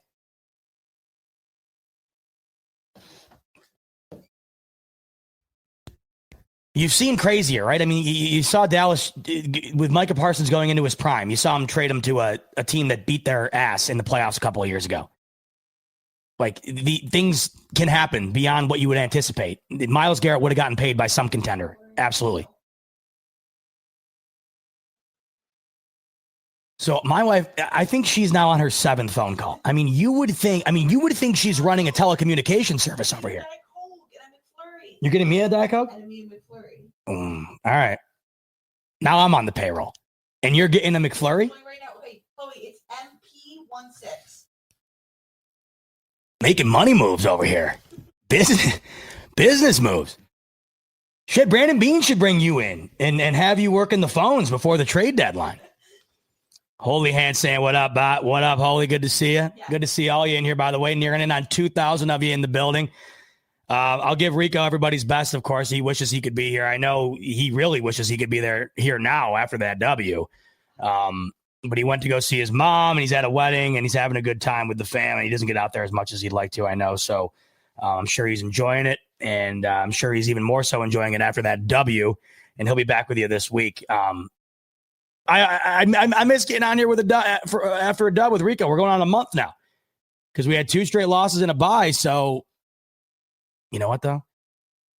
You've seen crazier, right? I mean, you saw Dallas with Micah Parsons going into his prime. You saw him trade him to a team that beat their ass in the playoffs a couple of years ago. Like, the things can happen beyond what you would anticipate. Myles Garrett would have gotten paid by some contender. Absolutely. So my wife, I think she's now on her 7th phone call. I mean, you would think she's running a telecommunication service over here. You're getting me a Diet Coke? All right. Now I'm on the payroll. And you're getting a McFlurry? Right now, wait, Chloe, it's MP16. Making money moves over here. Business moves. Shit, Brandon Bean should bring you in and have you working the phones before the trade deadline. Holy Hand saying, what up, Bot? What up, Holy? Good to see you. Yeah. Good to see all you in here, by the way. Nearing in on 2,000 of you in the building. I'll give Rico everybody's best, of course. He wishes he could be here. I know he really wishes he could be here now after that W. But he went to go see his mom, and he's at a wedding, and he's having a good time with the family. He doesn't get out there as much as he'd like to, I know. So I'm sure he's enjoying it, and I'm sure he's even more so enjoying it after that W, and he'll be back with you this week. I miss getting on here with after a dub with Rico. We're going on a month now because we had 2 straight losses and a bye. So you know what, though?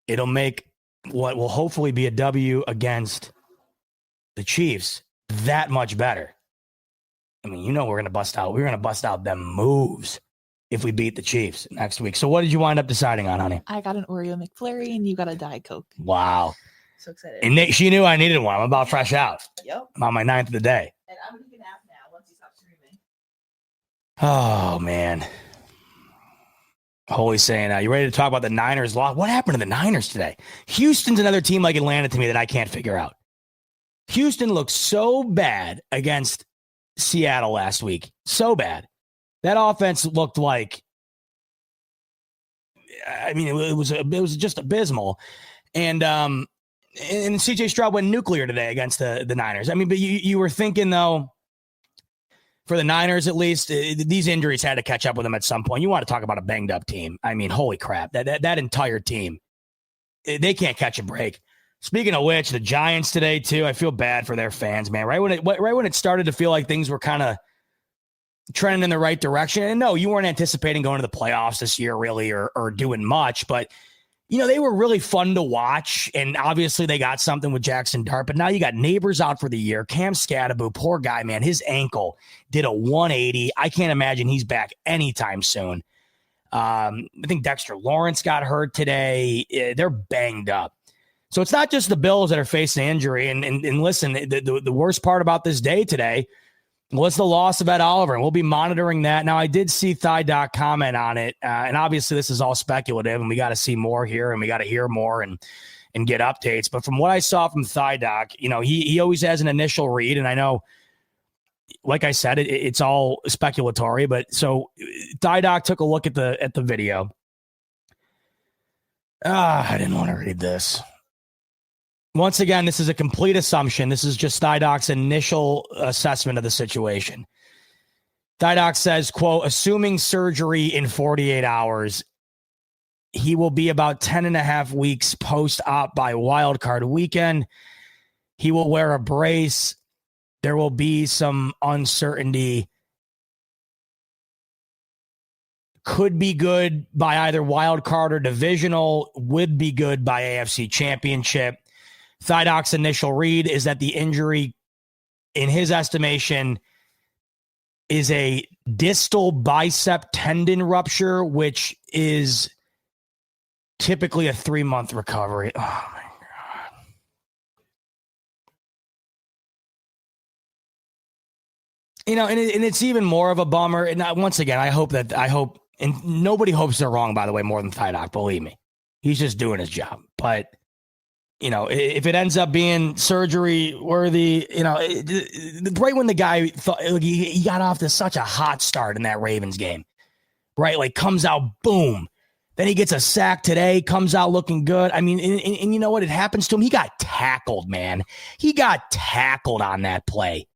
It'll make what will hopefully be a W against the Chiefs that much better. I mean, we're going to bust out. We're going to bust out them moves if we beat the Chiefs next week. So what did you wind up deciding on, honey? I got an Oreo McFlurry and you got a Diet Coke. Wow. So excited. And she knew I needed one. I'm about fresh out. Yep. I'm on my 9th of the day. And I'm going to take a nap now once you stop streaming. Oh, man. Holy saying, you ready to talk about the Niners loss? What happened to the Niners today? Houston's another team like Atlanta to me that I can't figure out. Houston looked so bad against Seattle last week. So bad. That offense looked like, I mean, it was just abysmal. And CJ Stroud went nuclear today against the Niners. I mean, but you were thinking, though, for the Niners, at least, these injuries had to catch up with them at some point. You want to talk about a banged-up team. I mean, holy crap. That entire team, they can't catch a break. Speaking of which, the Giants today, too, I feel bad for their fans, man. Right when it started to feel like things were kind of trending in the right direction. And no, you weren't anticipating going to the playoffs this year, really, or doing much. But, they were really fun to watch. And obviously they got something with Jackson Dart. But now you got Neighbors out for the year. Cam Scadaboo, poor guy, man. His ankle did a 180. I can't imagine he's back anytime soon. I think Dexter Lawrence got hurt today. They're banged up. So it's not just the Bills that are facing injury. And listen, the worst part about this day today was the loss of Ed Oliver, and we'll be monitoring that. Now, I did see Thigh Doc comment on it, and obviously this is all speculative, and we got to see more here, and we got to hear more and get updates. But from what I saw from Thigh Doc, he always has an initial read, and I know, like I said, it's all speculatory. But so Thigh Doc took a look at the video. I didn't want to read this. Once again, this is a complete assumption. This is just Thigh Doc's initial assessment of the situation. Thigh Doc says, quote, assuming surgery in 48 hours, he will be about 10 and a half weeks post-op by wildcard weekend. He will wear a brace. There will be some uncertainty. Could be good by either wildcard or divisional. Would be good by AFC Championship. Thigh Doc's initial read is that the injury, in his estimation, is a distal bicep tendon rupture, which is typically a 3-month recovery. Oh, my God. And it's even more of a bummer. And once again, I hope, and nobody hopes they're wrong, by the way, more than Thigh Doc, believe me. He's just doing his job. But if it ends up being surgery worthy, right when the guy thought he got off to such a hot start in that Ravens game, right? Like comes out, boom. Then he gets a sack today, comes out looking good. I mean, and you know what? It happens to him. He got tackled, man. He got tackled on that play.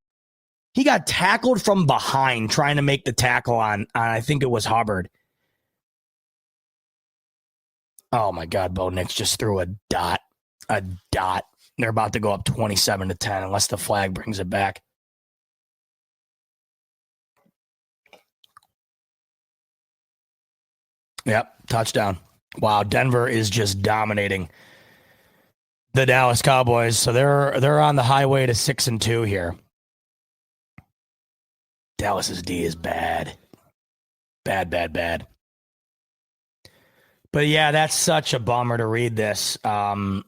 He got tackled from behind trying to make the tackle on I think it was Hubbard. Oh, my God. Bo Nix just threw a dot. They're about to go up 27-10 unless the flag brings it back. Yep, touchdown. Wow, Denver is just dominating the Dallas Cowboys. So they're on the highway to 6-2 here. Dallas's D is bad. Bad. But yeah, that's such a bummer to read this. And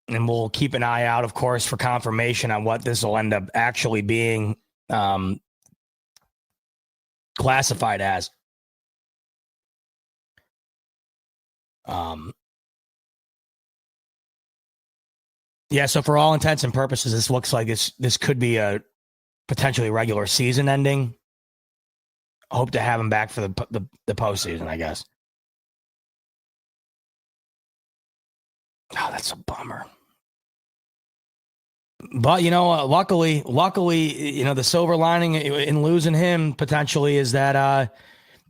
we'll keep an eye out, of course, for confirmation on what this will end up actually being classified as. Yeah, so for all intents and purposes, this looks like this could be a potentially regular season ending. Hope to have him back for the postseason, I guess. Oh, that's a bummer. But, luckily, the silver lining in losing him potentially is that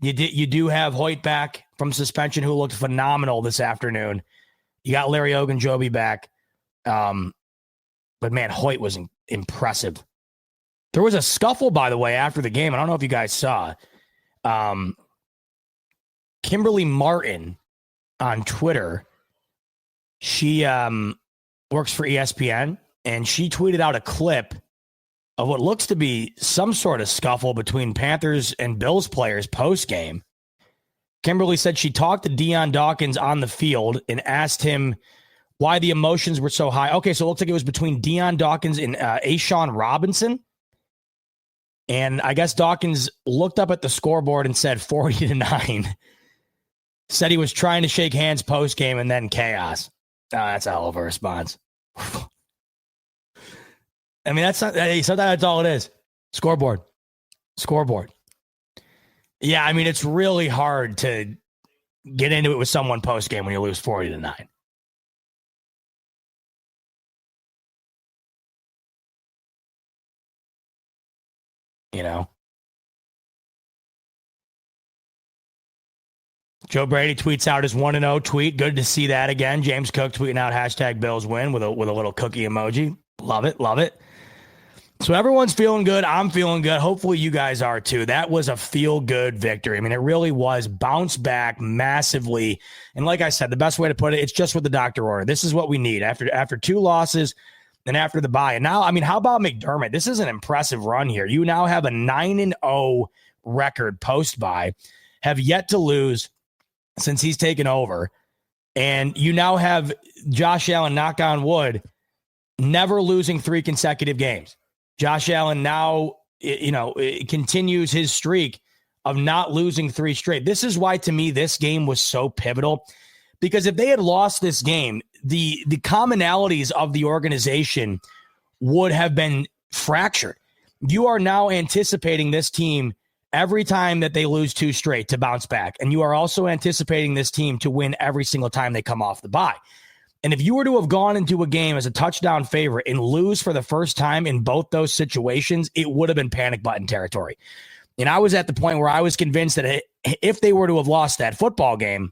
you do have Hoyt back from suspension, who looked phenomenal this afternoon. You got Larry Ogunjobi back. But, man, Hoyt was impressive. There was a scuffle, by the way, after the game. I don't know if you guys saw. Kimberly Martin on Twitter, she works for ESPN, and she tweeted out a clip of what looks to be some sort of scuffle between Panthers and Bills players post-game. Kimberly said she talked to Deion Dawkins on the field and asked him why the emotions were so high. Okay, so it looks like it was between Deion Dawkins and Ashawn Robinson. And I guess Dawkins looked up at the scoreboard and said 40-9. Said he was trying to shake hands post-game and then chaos. That's a hell of a response. I mean, sometimes that's all it is. Scoreboard. Yeah, I mean, it's really hard to get into it with someone post-game when you lose 40-9. Joe Brady tweets out his 1-0 tweet. Good to see that again. James Cook tweeting out #Bills win with a little cookie emoji. Love it. So everyone's feeling good. I'm feeling good. Hopefully you guys are too. That was a feel-good victory. I mean, it really was. Bounce back massively. And like I said, the best way to put it, it's just what the doctor ordered. This is what we need after 2 losses and after the bye. And now, I mean, how about McDermott? This is an impressive run here. You now have a 9-0 record post-bye, have yet to lose since he's taken over. And you now have Josh Allen, knock on wood, never losing 3 consecutive games. Josh Allen now, continues his streak of not losing 3 straight. This is why, to me, this game was so pivotal, because if they had lost this game, the commonalities of the organization would have been fractured. You are now anticipating this team every time that they lose 2 straight to bounce back. And you are also anticipating this team to win every single time they come off the bye. And if you were to have gone into a game as a touchdown favorite and lose for the first time in both those situations, it would have been panic button territory. And I was at the point where I was convinced that if they were to have lost that football game,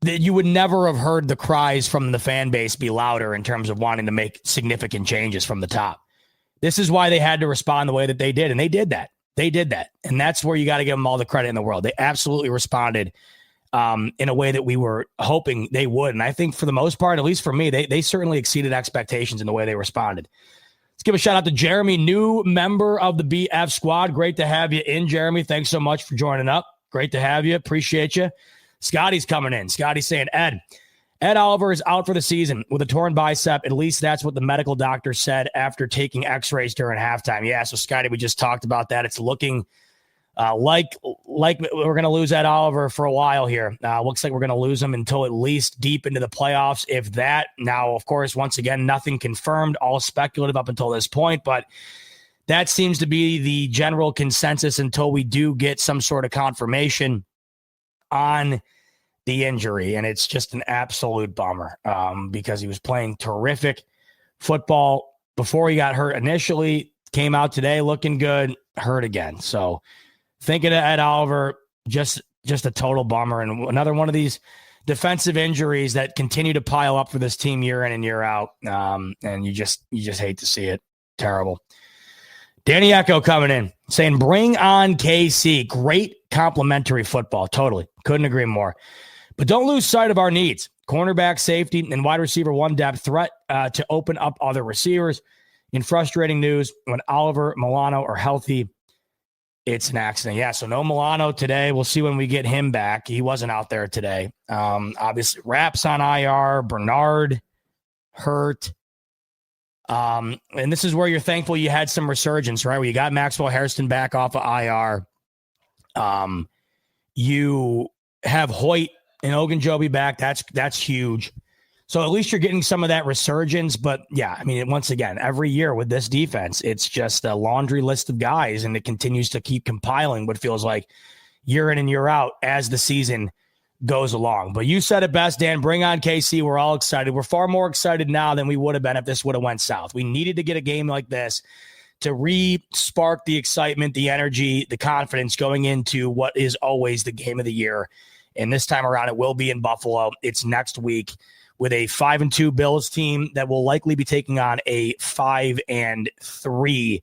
that you would never have heard the cries from the fan base be louder in terms of wanting to make significant changes from the top. This is why they had to respond the way that they did. And they did that. And that's where you got to give them all the credit in the world. They absolutely responded in a way that we were hoping they would. And I think for the most part, at least for me, they certainly exceeded expectations in the way they responded. Let's give a shout out to Jeremy, new member of the BF squad. Great to have you in, Jeremy. Thanks so much for joining up. Great to have you. Appreciate you. Scotty's coming in. Scotty's saying, Ed Oliver is out for the season with a torn bicep. At least that's what the medical doctor said after taking x-rays during halftime. Yeah, so Scotty, we just talked about that. It's looking Like we're going to lose Ed Oliver for a while here. Looks like we're going to lose him until at least deep into the playoffs, if that. Now, of course, once again, nothing confirmed, all speculative up until this point, but that seems to be the general consensus until we do get some sort of confirmation on the injury. And it's just an absolute bummer because he was playing terrific football before he got hurt initially, came out today looking good, hurt again. So thinking of Ed Oliver, just a total bummer. And another one of these defensive injuries that continue to pile up for this team year in and year out. And you just hate to see it. Terrible. Danny Echo coming in saying, bring on KC. Great complimentary football. Totally. Couldn't agree more. But don't lose sight of our needs. Cornerback, safety, and wide receiver one depth threat to open up other receivers. In frustrating news, when Oliver, Milano are healthy, it's an accident. Yeah, so no Milano today. We'll see when we get him back. He wasn't out there today. Obviously, Raps on IR, Bernard hurt. And this is where you're thankful you had some resurgence, right? Where you got Maxwell Hairston back off of IR. You have Hoyt and Ogunjobi back. That's huge. So at least you're getting some of that resurgence. But yeah, I mean, once again, every year with this defense, it's just a laundry list of guys, and it continues to keep compiling what feels like year in and year out as the season goes along. But you said it best, Dan. Bring on KC. We're all excited. We're far more excited now than we would have been if this would have went south. We needed to get a game like this to re-spark the excitement, the energy, the confidence going into what is always the game of the year. And this time around, it will be in Buffalo. It's next week with a 5-2 Bills team that will likely be taking on a 5-3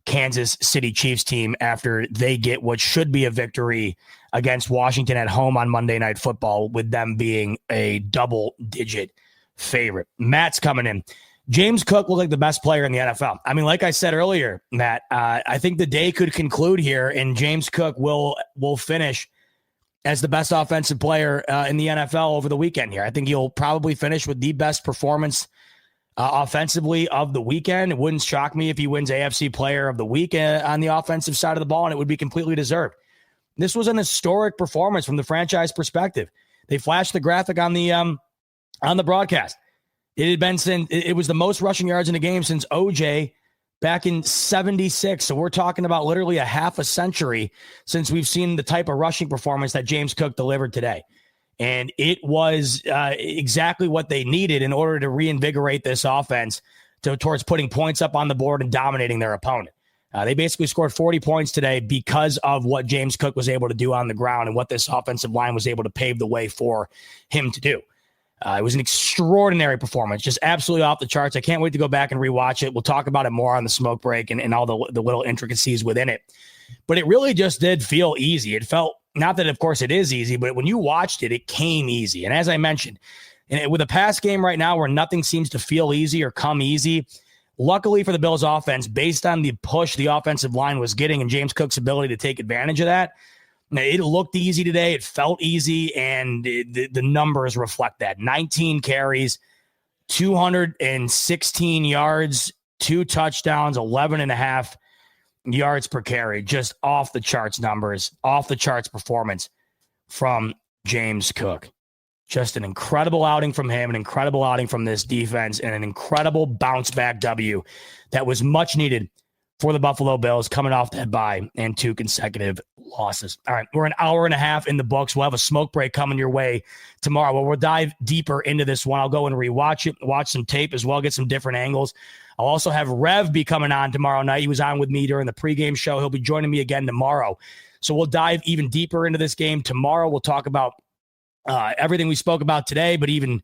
Kansas City Chiefs team after they get what should be a victory against Washington at home on Monday Night Football, with them being a double-digit favorite. Matt's coming in. James Cook looked like the best player in the NFL. I mean, like I said earlier, Matt, I think the day could conclude here, and James Cook will finish as the best offensive player in the NFL over the weekend here. I think he'll probably finish with the best performance offensively of the weekend. It wouldn't shock me if he wins AFC Player of the Week on the offensive side of the ball, and it would be completely deserved. This was an historic performance from the franchise perspective. They flashed the graphic on the broadcast. It was the most rushing yards in a game since OJ back in 76. So we're talking about literally a half a century since we've seen the type of rushing performance that James Cook delivered today. And it was exactly what they needed in order to reinvigorate this offense towards putting points up on the board and dominating their opponent. They basically scored 40 points today because of what James Cook was able to do on the ground and what this offensive line was able to pave the way for him to do. It was an extraordinary performance, just absolutely off the charts. I can't wait to go back and rewatch it. We'll talk about it more on the smoke break and all the little intricacies within it. But it really just did feel easy. It felt, not that of course it is easy, but when you watched it, it came easy. And as I mentioned, with a pass game right now where nothing seems to feel easy or come easy, luckily for the Bills offense, based on the push the offensive line was getting and James Cook's ability to take advantage of that, it looked easy today. It felt easy, and the numbers reflect that. 19 carries, 216 yards, 2 touchdowns, 11.5 yards per carry. Just off the charts numbers, off the charts performance from James Cook. Just an incredible outing from him, an incredible outing from this defense, and an incredible bounce-back W that was much needed for the Buffalo Bills coming off that bye and 2 consecutive losses. All right, we're an hour and a half in the books. We'll have a smoke break coming your way tomorrow. Well, we'll dive deeper into this one. I'll go and rewatch it, watch some tape as well, get some different angles. I'll also have Rev be coming on tomorrow night. He was on with me during the pregame show. He'll be joining me again tomorrow. So we'll dive even deeper into this game tomorrow. We'll talk about everything we spoke about today, but even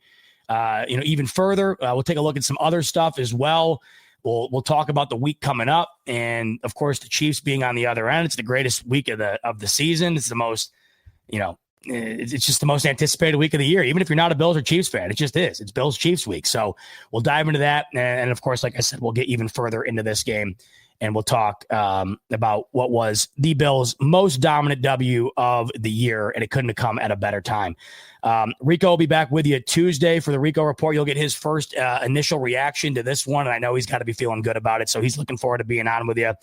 further. We'll take a look at some other stuff as well. We'll talk about the week coming up, and of course the Chiefs being on the other end. It's the greatest week of the season. It's the most, it's just the most anticipated week of the year. Even if you're not a Bills or Chiefs fan, it just is. It's Bills Chiefs week. So we'll dive into that, and of course, like I said, we'll get even further into this game, and we'll talk about what was the Bills' most dominant W of the year, and it couldn't have come at a better time. Rico will be back with you Tuesday for the Rico Report. You'll get his first initial reaction to this one, and I know he's got to be feeling good about it, so he's looking forward to being on with you,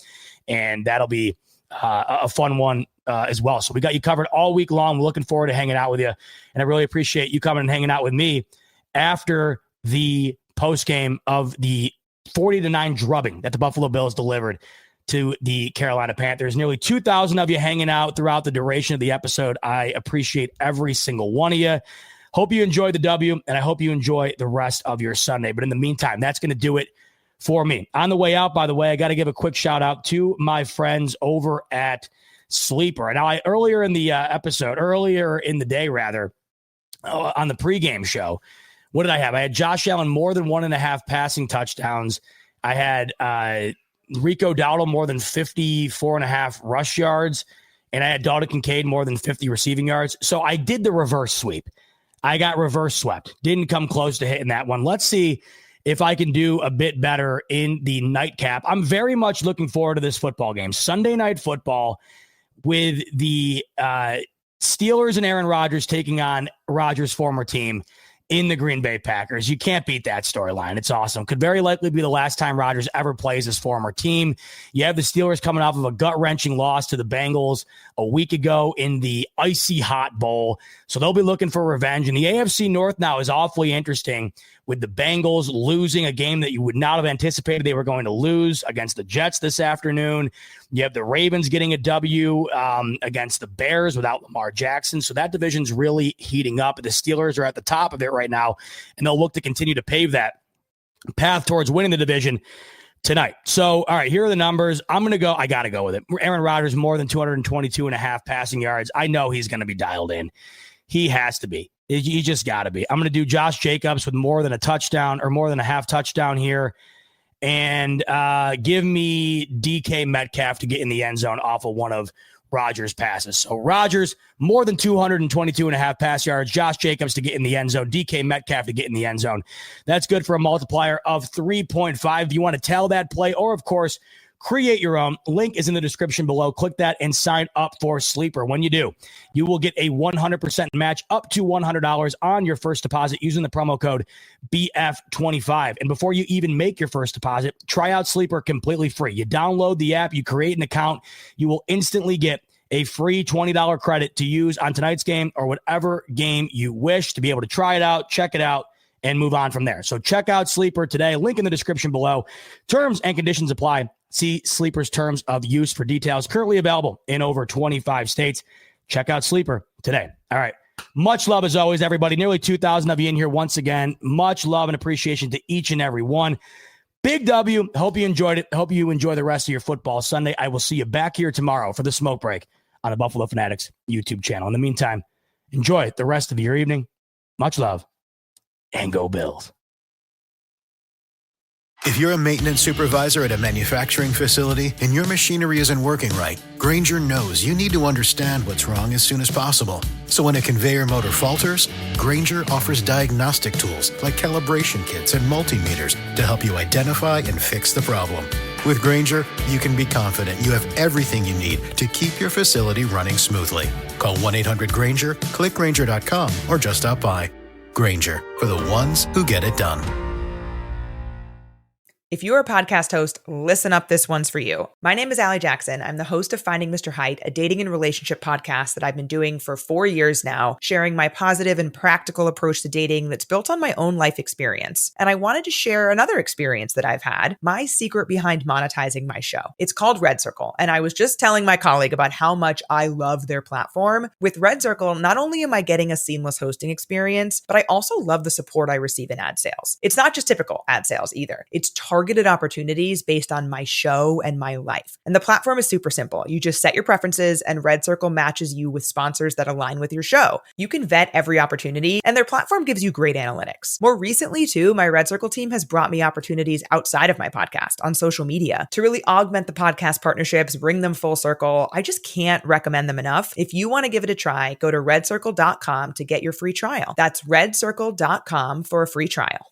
and that'll be a fun one as well. So we got you covered all week long. We're looking forward to hanging out with you. And I really appreciate you coming and hanging out with me after the post game of the 40-9 drubbing that the Buffalo Bills delivered to the Carolina Panthers. Nearly 2,000 of you hanging out throughout the duration of the episode. I appreciate every single one of you. Hope you enjoyed the W, and I hope you enjoy the rest of your Sunday. But in the meantime, that's going to do it for me. On the way out, by the way, I got to give a quick shout out to my friends over at Sleeper. Now, earlier in the day, on the pregame show, what did I have? I had Josh Allen more than 1.5 passing touchdowns. I had Rico Dowdle more than 54.5 rush yards, and I had Dalton Kincaid more than 50 receiving yards. So I did the reverse sweep. I got reverse swept. Didn't come close to hitting that one. Let's see if I can do a bit better in the nightcap. I'm very much looking forward to this football game. Sunday Night Football with the Steelers and Aaron Rodgers taking on Rodgers' former team in the Green Bay Packers. You can't beat that storyline. It's awesome. Could very likely be the last time Rodgers ever plays his former team. You have the Steelers coming off of a gut-wrenching loss to the Bengals a week ago in the icy hot bowl. So they'll be looking for revenge. And the AFC North now is awfully interesting with the Bengals losing a game that you would not have anticipated they were going to lose against the Jets this afternoon. You have the Ravens getting a W against the Bears without Lamar Jackson. So that division's really heating up. The Steelers are at the top of it right now, and they'll look to continue to pave that path towards winning the division tonight. So, all right, here are the numbers. I got to go with it. Aaron Rodgers, more than 222.5 passing yards. I know he's going to be dialed in. He has to be. You just got to be. I'm going to do Josh Jacobs with more than a touchdown or more than a half touchdown here. And give me DK Metcalf to get in the end zone off of one of Rodgers' passes. So Rodgers, more than 222.5 pass yards. Josh Jacobs to get in the end zone. DK Metcalf to get in the end zone. That's good for a multiplier of 3.5. Do you want to tell that play? Or, of course, create your own. Link is in the description below. Click that and sign up for Sleeper. When you do, you will get a 100% match up to $100 on your first deposit using the promo code BF25. And before you even make your first deposit, try out Sleeper completely free. You download the app, you create an account, you will instantly get a free $20 credit to use on tonight's game or whatever game you wish to be able to try it out, check it out, and move on from there. So check out Sleeper today. Link in the description below. Terms and conditions apply. See Sleeper's terms of use for details. Currently available in over 25 states. Check out Sleeper today. All right. Much love as always, everybody. Nearly 2,000 of you in here once again. Much love and appreciation to each and every one. Big W. Hope you enjoyed it. Hope you enjoy the rest of your football Sunday. I will see you back here tomorrow for the smoke break on the Buffalo Fanatics YouTube channel. In the meantime, enjoy the rest of your evening. Much love and go Bills. If you're a maintenance supervisor at a manufacturing facility and your machinery isn't working right, Grainger knows you need to understand what's wrong as soon as possible. So when a conveyor motor falters, Grainger offers diagnostic tools like calibration kits and multimeters to help you identify and fix the problem. With Grainger, you can be confident you have everything you need to keep your facility running smoothly. Call 1-800-GRAINGER, click Grainger.com, or just stop by. Grainger, for the ones who get it done. If you're a podcast host, listen up. This one's for you. My name is Allie Jackson. I'm the host of Finding Mr. Height, a dating and relationship podcast that I've been doing for 4 years now, sharing my positive and practical approach to dating that's built on my own life experience. And I wanted to share another experience that I've had, my secret behind monetizing my show. It's called Red Circle. And I was just telling my colleague about how much I love their platform. With Red Circle, not only am I getting a seamless hosting experience, but I also love the support I receive in ad sales. It's not just typical ad sales either. It's targeted opportunities based on my show and my life. And the platform is super simple. You just set your preferences and Red Circle matches you with sponsors that align with your show. You can vet every opportunity and their platform gives you great analytics. More recently too, my Red Circle team has brought me opportunities outside of my podcast on social media to really augment the podcast partnerships, bring them full circle. I just can't recommend them enough. If you want to give it a try, go to redcircle.com to get your free trial. That's redcircle.com for a free trial.